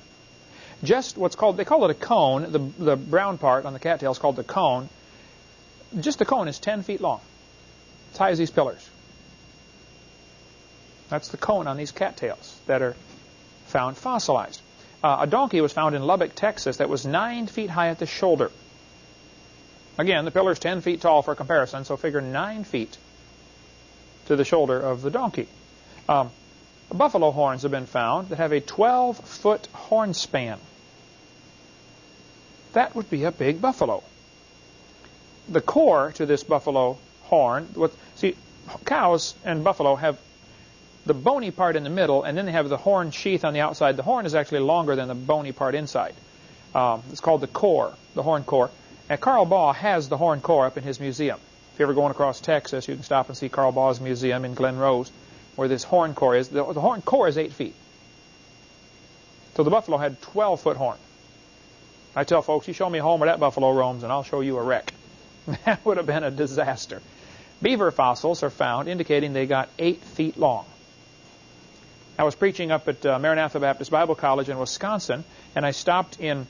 Just what's called, they call it a cone. The brown part on the cattail is called the cone. Just the cone is 10 feet long. As high as these pillars. That's the cone on these cattails that are found fossilized. A donkey was found in Lubbock, Texas that was 9 feet high at the shoulder. Again, the pillar is 10 feet tall for comparison, so figure 9 feet to the shoulder of the donkey. Buffalo horns have been found that have a 12-foot horn span. That would be a big buffalo. The core to this buffalo horn, see, cows and buffalo have the bony part in the middle, and then they have the horn sheath on the outside. The horn is actually longer than the bony part inside. It's called the core, the horn core. And Carl Baugh has the horn core up in his museum. If you're ever going across Texas, you can stop and see Carl Baugh's museum in Glen Rose, where this horn core is. The horn core is 8 feet. So the buffalo had 12-foot horn. I tell folks, you show me a home where that buffalo roams, and I'll show you a wreck. That would have been a disaster. Beaver fossils are found indicating they got 8 feet long. I was preaching up at Maranatha Baptist Bible College in Wisconsin, and I stopped in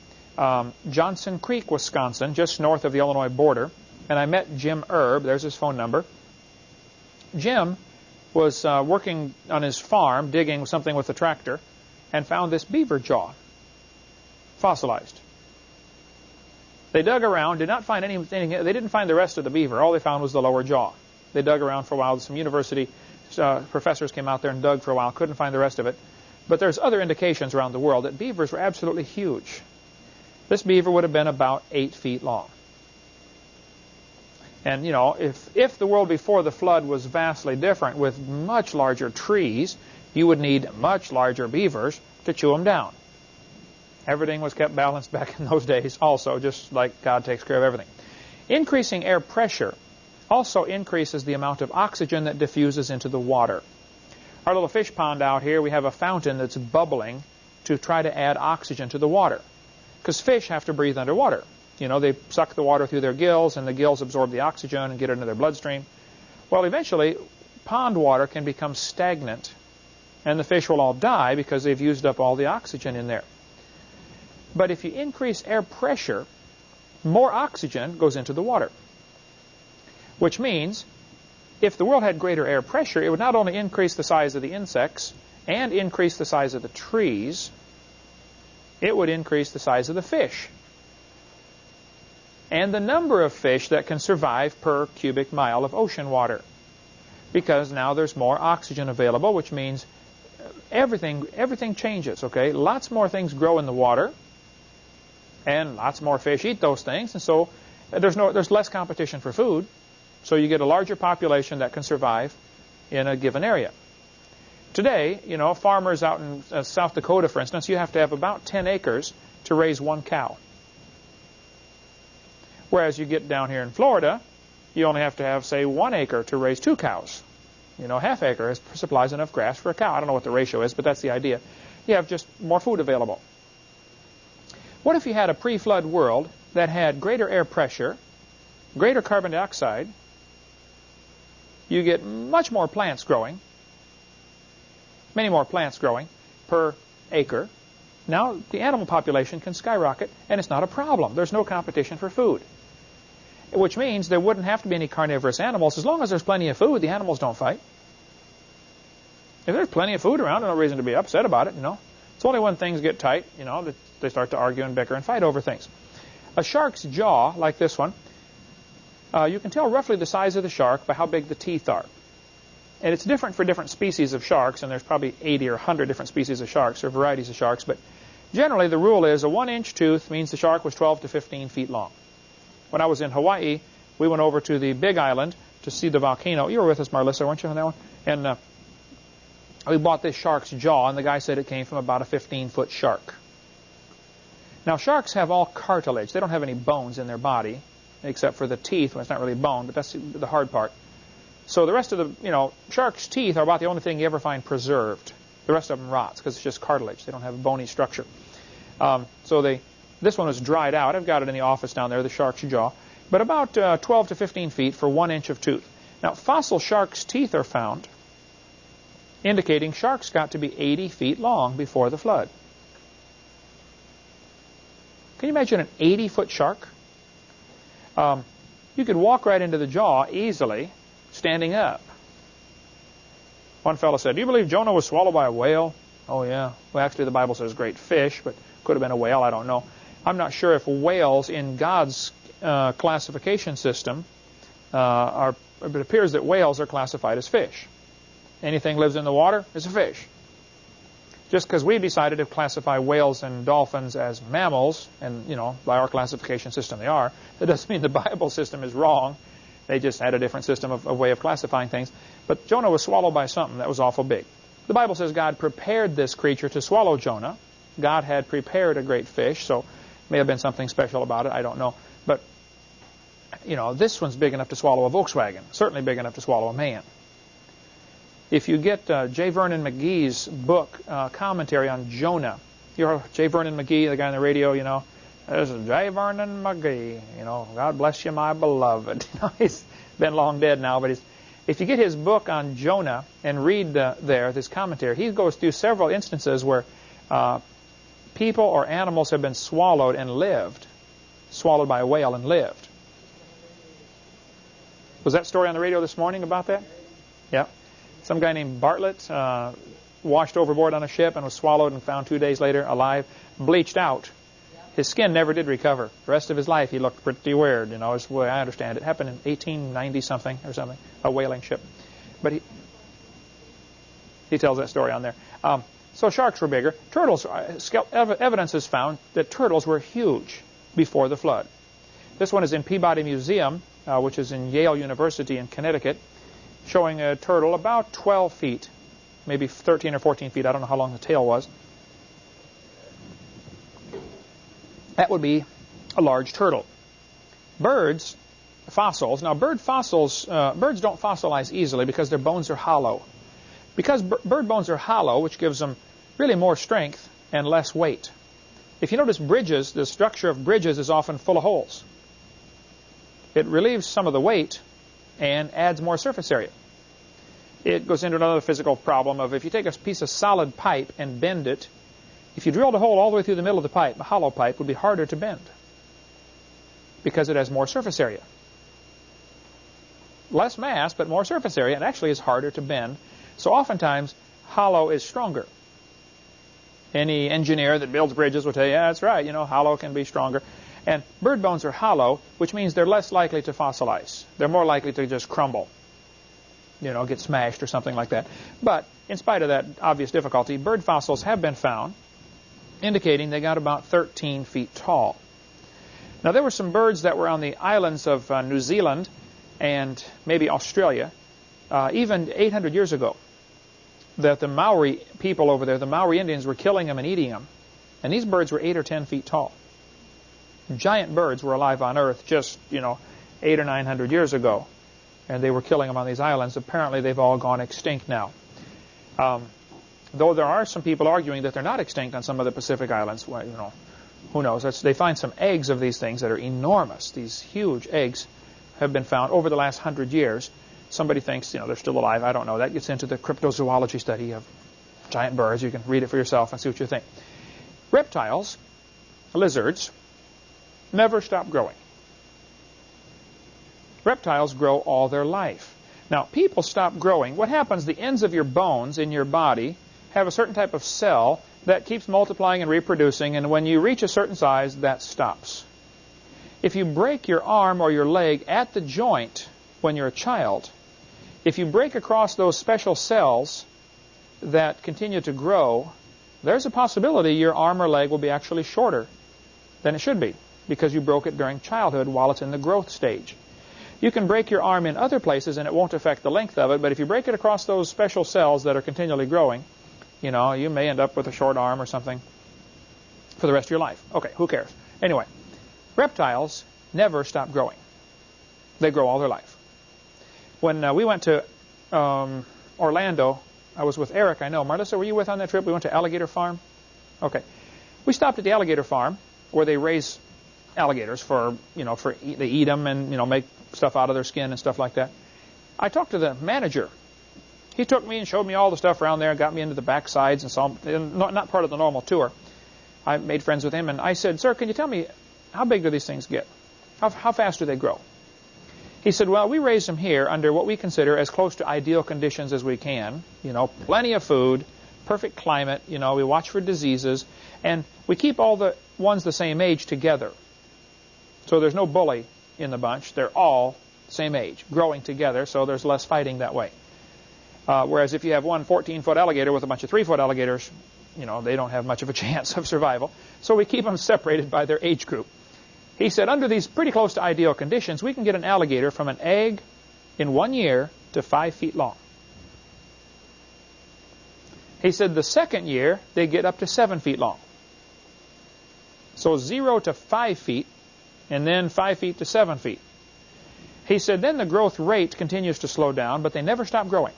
Johnson Creek, Wisconsin, just north of the Illinois border, and I met Jim Erb. There's his phone number. Jim was working on his farm, digging something with a tractor, and found this beaver jaw, fossilized. They dug around, did not find anything. They didn't find the rest of the beaver. All they found was the lower jaw. They dug around for a while. Some university professors came out there and dug for a while, couldn't find the rest of it. But there's other indications around the world that beavers were absolutely huge. This beaver would have been about 8 feet long. And, if the world before the flood was vastly different with much larger trees, you would need much larger beavers to chew them down. Everything was kept balanced back in those days also, just like God takes care of everything. Increasing air pressure also increases the amount of oxygen that diffuses into the water. Our little fish pond out here, we have a fountain that's bubbling to try to add oxygen to the water. Because fish have to breathe underwater. You know, they suck the water through their gills, and the gills absorb the oxygen and get it into their bloodstream. Well, eventually, pond water can become stagnant, and the fish will all die because they've used up all the oxygen in there. But if you increase air pressure, more oxygen goes into the water. Which means, if the world had greater air pressure, it would not only increase the size of the insects and increase the size of the trees, it would increase the size of the fish and the number of fish that can survive per cubic mile of ocean water. Because now there's more oxygen available, which means everything changes, okay? Lots more things grow in the water, and lots more fish eat those things, and so there's less competition for food, so you get a larger population that can survive in a given area. Today, you know, farmers out in South Dakota, for instance, you have to have about 10 acres to raise one cow. Whereas you get down here in Florida, you only have to have, say, 1 acre to raise 2 cows. You know, half acre supplies enough grass for a cow. I don't know what the ratio is, but that's the idea. You have just more food available. What if you had a pre-flood world that had greater air pressure, greater carbon dioxide, you get much more plants growing, many more plants growing per acre. Now the animal population can skyrocket, and it's not a problem. There's no competition for food. Which means there wouldn't have to be any carnivorous animals. As long as there's plenty of food, the animals don't fight. If there's plenty of food around, there's no reason to be upset about it, you know. It's only when things get tight, you know, that they start to argue and bicker and fight over things. A shark's jaw, like this one, you can tell roughly the size of the shark by how big the teeth are. And it's different for different species of sharks, and there's probably 80 or 100 different species of sharks, or varieties of sharks. But generally, the rule is a 1-inch tooth means the shark was 12 to 15 feet long. When I was in Hawaii, we went over to the Big Island to see the volcano. You were with us, Marlissa, weren't you, on that one? And we bought this shark's jaw, and the guy said it came from about a 15-foot shark. Now, sharks have all cartilage. They don't have any bones in their body, except for the teeth. Well, it's not really bone, but that's the hard part. So the rest of the, you know, shark's teeth are about the only thing you ever find preserved. The rest of them rots because it's just cartilage. They don't have a bony structure. This one was dried out. I've got it in the office down there, the shark's jaw. But about 12 to 15 feet for 1 inch of tooth. Now, fossil shark's teeth are found, indicating sharks got to be 80 feet long before the flood. Can you imagine an 80-foot shark? You could walk right into the jaw easily, standing up. One fellow said, "Do you believe Jonah was swallowed by a whale?" Oh, yeah. Well, actually, the Bible says great fish, but could have been a whale. I don't know. I'm not sure if whales in God's classification system but it appears that whales are classified as fish. Anything lives in the water is a fish. Just because we decided to classify whales and dolphins as mammals, and, you know, by our classification system they are, that doesn't mean the Bible system is wrong. They just had a different system of a way of classifying things. But Jonah was swallowed by something that was awful big. The Bible says God prepared this creature to swallow Jonah. God had prepared a great fish, so may have been something special about it. I don't know. But, you know, this one's big enough to swallow a Volkswagen. Certainly big enough to swallow a man. If you get J. Vernon McGee's book, commentary on Jonah, you're J. Vernon McGee, the guy on the radio, you know, this is J. Vernon McGee, you know, God bless you, my beloved. You know, he's been long dead now, but if you get his book on Jonah and read this commentary, he goes through several instances where people or animals have been swallowed and lived, swallowed by a whale and lived. Was that story on the radio this morning about that? Yeah. Some guy named Bartlett washed overboard on a ship and was swallowed and found 2 days later alive, bleached out. His skin never did recover. The rest of his life he looked pretty weird, you know, is the way I understand it. It happened in 1890-something or something, a whaling ship. But he tells that story on there. So sharks were bigger. Turtles, evidence is found that turtles were huge before the flood. This one is in Peabody Museum, which is in Yale University in Connecticut, showing a turtle about 12 feet, maybe 13 or 14 feet. I don't know how long the tail was. That would be a large turtle. Birds fossils. Now, birds don't fossilize easily because their bones are hollow. Because bird bones are hollow, which gives them really more strength and less weight. If you notice bridges, the structure of bridges is often full of holes. It relieves some of the weight and adds more surface area. It goes into another physical problem of if you take a piece of solid pipe and bend it, if you drilled a hole all the way through the middle of the pipe, a hollow pipe would be harder to bend because it has more surface area. Less mass, but more surface area, and actually is harder to bend. So oftentimes, hollow is stronger. Any engineer that builds bridges will tell you, yeah, that's right, you know, hollow can be stronger. And bird bones are hollow, which means they're less likely to fossilize. They're more likely to just crumble, you know, get smashed or something like that. But in spite of that obvious difficulty, bird fossils have been found, indicating they got about 13 feet tall. Now, there were some birds that were on the islands of New Zealand and maybe Australia, even 800 years ago, that the Maori people over there, the Maori Indians, were killing them and eating them. And these birds were 8 or 10 feet tall. Giant birds were alive on Earth just, 800 or 900 years ago. And they were killing them on these islands. Apparently, they've all gone extinct now. Though there are some people arguing that they're not extinct on some of the Pacific islands. Well, who knows? They find some eggs of these things that are enormous. These huge eggs have been found over the last 100 years. Somebody thinks, they're still alive. I don't know. That gets into the cryptozoology study of giant birds. You can read it for yourself and see what you think. Reptiles, lizards, never stop growing. Reptiles grow all their life. Now, people stop growing. What happens? The ends of your bones in your body have a certain type of cell that keeps multiplying and reproducing, and when you reach a certain size, that stops. If you break your arm or your leg at the joint when you're a child, if you break across those special cells that continue to grow, there's a possibility your arm or leg will be actually shorter than it should be because you broke it during childhood while it's in the growth stage. You can break your arm in other places and it won't affect the length of it, but if you break it across those special cells that are continually growing, you may end up with a short arm or something for the rest of your life. Okay, who cares? Anyway, reptiles never stop growing. They grow all their life. When we went to Orlando, I was with Eric, I know. Marlissa, were you with on that trip? We went to Alligator Farm? Okay. We stopped at the alligator farm where they raise alligators they eat them and, make stuff out of their skin and stuff like that. I talked to the manager. He took me and showed me all the stuff around there and got me into the back sides and saw, not part of the normal tour. I made friends with him and I said, sir, can you tell me how big do these things get? How fast do they grow? He said, well, we raise them here under what we consider as close to ideal conditions as we can. Plenty of food, perfect climate, we watch for diseases, and we keep all the ones the same age together. So there's no bully in the bunch. They're all same age, growing together, so there's less fighting that way. Whereas if you have one 14-foot alligator with a bunch of 3-foot alligators, they don't have much of a chance of survival. So we keep them separated by their age group. He said, under these pretty close to ideal conditions, we can get an alligator from an egg in 1 year to 5 feet long. He said the second year, they get up to 7 feet long. So 0 to 5 feet, and then 5 feet to 7 feet. He said then the growth rate continues to slow down, but they never stop growing.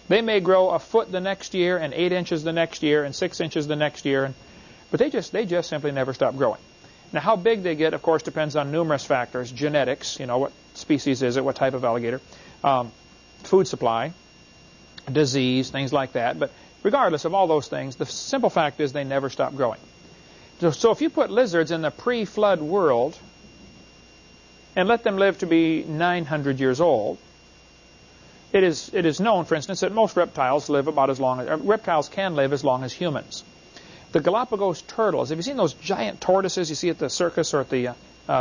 They may grow a foot the next year, and 8 inches the next year, and 6 inches the next year, but they just simply never stop growing. Now, how big they get, of course, depends on numerous factors. Genetics, what species is it, what type of alligator, food supply, disease, things like that. But regardless of all those things, the simple fact is they never stop growing. So if you put lizards in the pre-flood world and let them live to be 900 years old, it is known, for instance, that most reptiles can live as long as humans. The Galapagos turtles, have you seen those giant tortoises you see at the circus or at the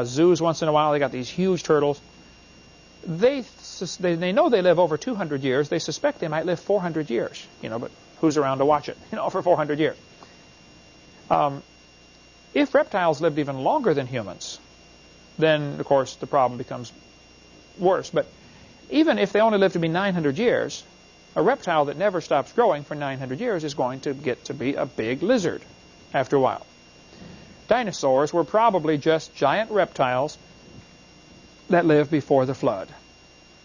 zoos once in a while? They got these huge turtles. They know they live over 200 years. They suspect they might live 400 years, but who's around to watch it, for 400 years? If reptiles lived even longer than humans, then, of course, the problem becomes worse. But even if they only live to be 900 years, a reptile that never stops growing for 900 years is going to get to be a big lizard after a while. Dinosaurs were probably just giant reptiles that lived before the flood.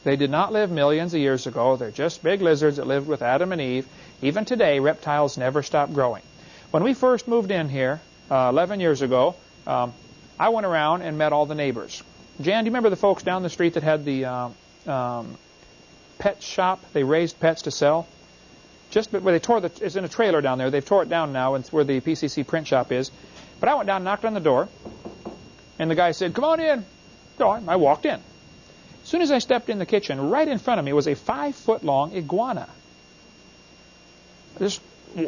They did not live millions of years ago. They're just big lizards that lived with Adam and Eve. Even today, reptiles never stop growing. When we first moved in here 11 years ago, I went around and met all the neighbors. Jan, do you remember the folks down the street that had the pet shop? They raised pets to sell. Just where they tore it's in a trailer down there. They've tore it down now, and it's where the PCC print shop is. But I went down and knocked on the door, and the guy said, "Come on in." So I walked in. As soon as I stepped in the kitchen, right in front of me was a 5-foot-long iguana. Just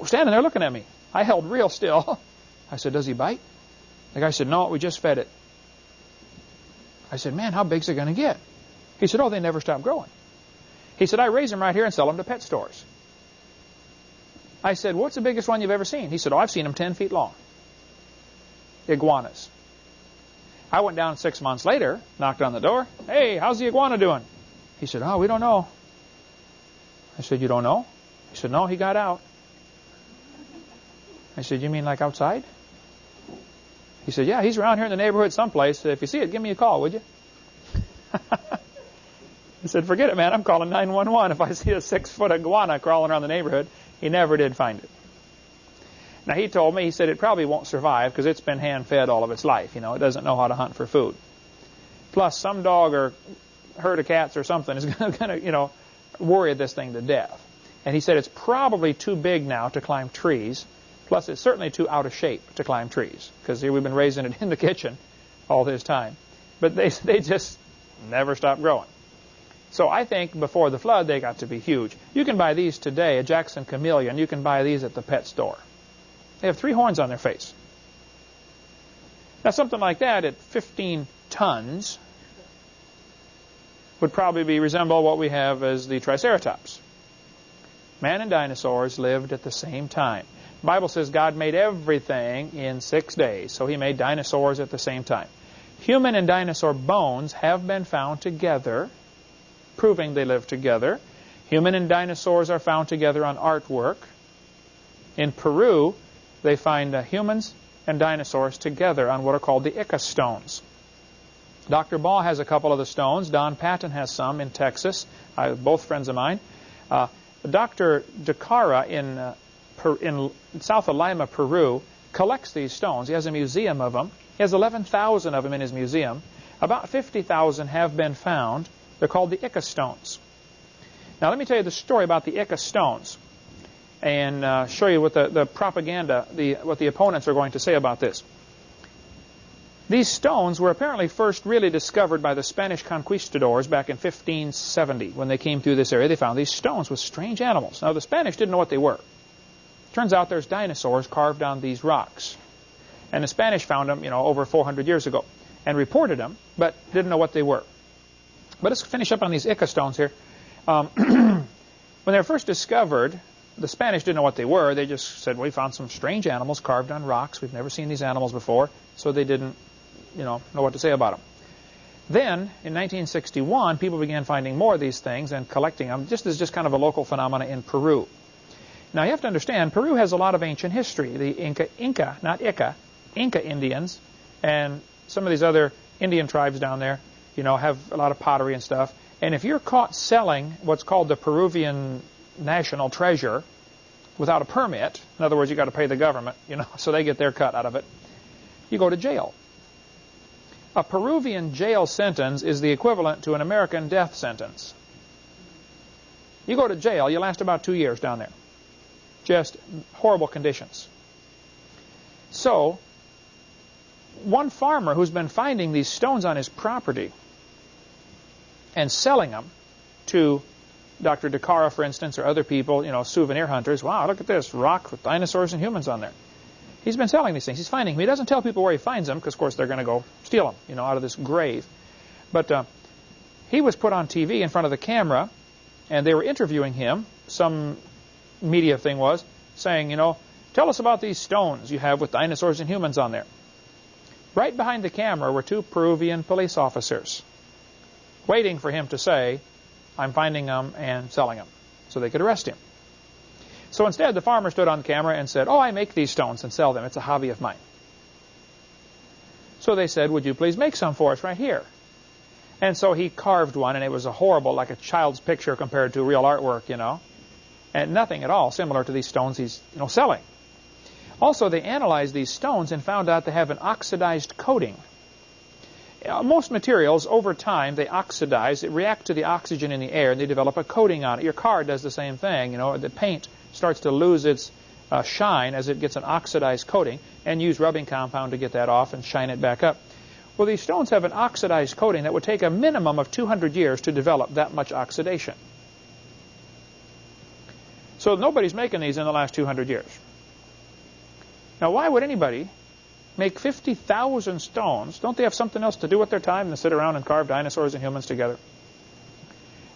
standing there looking at me. I held real still. I said, "Does he bite?" The guy said, "No, we just fed it." I said, "Man, how big's it going to get?" He said, "Oh, they never stop growing." He said, "I raise them right here and sell them to pet stores." I said, "What's the biggest one you've ever seen?" He said, "Oh, I've seen them 10 feet long. Iguanas." I went down 6 months later, knocked on the door. "Hey, how's the iguana doing?" He said, "Oh, we don't know." I said, "You don't know?" He said, "No, he got out." I said, "You mean like outside?" He said, "Yeah, he's around here in the neighborhood someplace. If you see it, give me a call, would you?" I said, "Forget it, man. I'm calling 911 if I see a 6-foot iguana crawling around the neighborhood." He never did find it. Now, he told me, he said it probably won't survive because it's been hand-fed all of its life. You know, it doesn't know how to hunt for food. Plus, some dog or herd of cats or something is going to, you know, worry this thing to death. And he said it's probably too big now to climb trees. Plus, it's certainly too out of shape to climb trees because here we've been raising it in the kitchen all this time. But they just never stop growing. So I think before the flood, they got to be huge. You can buy these today, a Jackson chameleon. You can buy these at the pet store. They have 3 horns on their face. Now, something like that at 15 tons would probably resemble what we have as the Triceratops. Man and dinosaurs lived at the same time. The Bible says God made everything in 6 days, so he made dinosaurs at the same time. Human and dinosaur bones have been found together, proving they lived together. Human and dinosaurs are found together on artwork. In Peru, they find humans and dinosaurs together on what are called the Ica stones. Dr. Ball has a couple of the stones. Don Patton has some in Texas, both friends of mine. Dr. DeCara in south of Lima, Peru, collects these stones. He has a museum of them. He has 11,000 of them in his museum. About 50,000 have been found. They're called the Ica stones. Now, let me tell you the story about the Ica stones and show you what the propaganda, what the opponents are going to say about this. These stones were apparently first really discovered by the Spanish conquistadors back in 1570 when they came through this area. They found these stones with strange animals. Now, the Spanish didn't know what they were. Turns out there's dinosaurs carved on these rocks. And the Spanish found them, over 400 years ago and reported them, but didn't know what they were. But let's finish up on these Ica stones here. When they were first discovered, the Spanish didn't know what they were. They just said, we found some strange animals carved on rocks. We've never seen these animals before. So they didn't, know what to say about them. Then, in 1961, people began finding more of these things and collecting them, just as kind of a local phenomena in Peru. Now, you have to understand, Peru has a lot of ancient history. The Inca Indians, and some of these other Indian tribes down there, have a lot of pottery and stuff. And if you're caught selling what's called the Peruvian national treasure without a permit, in other words, you got to pay the government, so they get their cut out of it, you go to jail. A Peruvian jail sentence is the equivalent to an American death sentence. You go to jail, you last about 2 years down there. Just horrible conditions. So, one farmer who's been finding these stones on his property and selling them to Dr. DeCara, for instance, or other people, souvenir hunters. Wow, look at this rock with dinosaurs and humans on there. He's been selling these things. He's finding them. He doesn't tell people where he finds them because, of course, they're going to go steal them, out of this grave. But he was put on TV in front of the camera, and they were interviewing him. Some media thing was saying, tell us about these stones you have with dinosaurs and humans on there. Right behind the camera were 2 Peruvian police officers waiting for him to say, I'm finding them and selling them, so they could arrest him. So instead, the farmer stood on the camera and said, I make these stones and sell them. It's a hobby of mine. So they said, would you please make some for us right here? And so he carved one, and it was a horrible, like a child's picture compared to real artwork, you know. And nothing at all similar to these stones he's selling. Also, they analyzed these stones and found out they have an oxidized coating. Most materials, over time, they oxidize. They react to the oxygen in the air, and they develop a coating on it. Your car does the same thing. You know, the paint starts to lose its shine as it gets an oxidized coating, and use rubbing compound to get that off and shine it back up. Well, these stones have an oxidized coating that would take a minimum of 200 years to develop that much oxidation. So nobody's making these in the last 200 years. Now, why would anybody make 50,000 stones? Don't they have something else to do with their time than sit around and carve dinosaurs and humans together?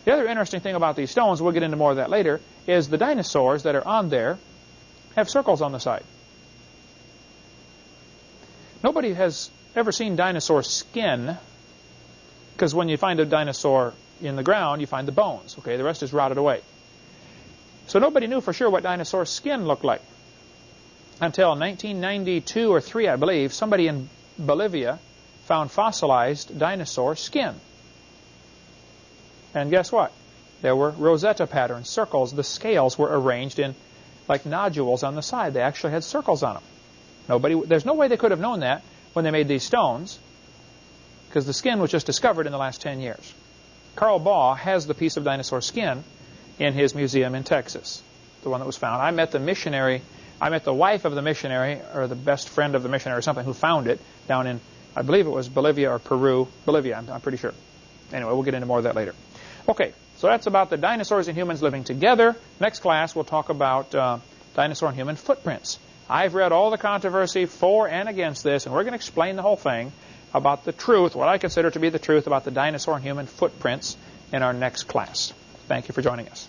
The other interesting thing about these stones, we'll get into more of that later, is the dinosaurs that are on there have circles on the side. Nobody has ever seen dinosaur skin, because when you find a dinosaur in the ground, you find the bones. Okay, the rest is rotted away. So nobody knew for sure what dinosaur skin looked like. Until 1992 or 3, I believe, somebody in Bolivia found fossilized dinosaur skin. And guess what? There were Rosetta patterns, circles. The scales were arranged in like nodules on the side. They actually had circles on them. There's no way they could have known that when they made these stones, because the skin was just discovered in the last 10 years. Carl Baugh has the piece of dinosaur skin in his museum in Texas, the one that was found. I met the wife of the missionary, or the best friend of the missionary or something, who found it down in, I believe it was Bolivia or Peru. Bolivia, I'm pretty sure. Anyway, we'll get into more of that later. Okay, so that's about the dinosaurs and humans living together. Next class, we'll talk about dinosaur and human footprints. I've read all the controversy for and against this, and we're going to explain the whole thing about the truth, what I consider to be the truth about the dinosaur and human footprints in our next class. Thank you for joining us.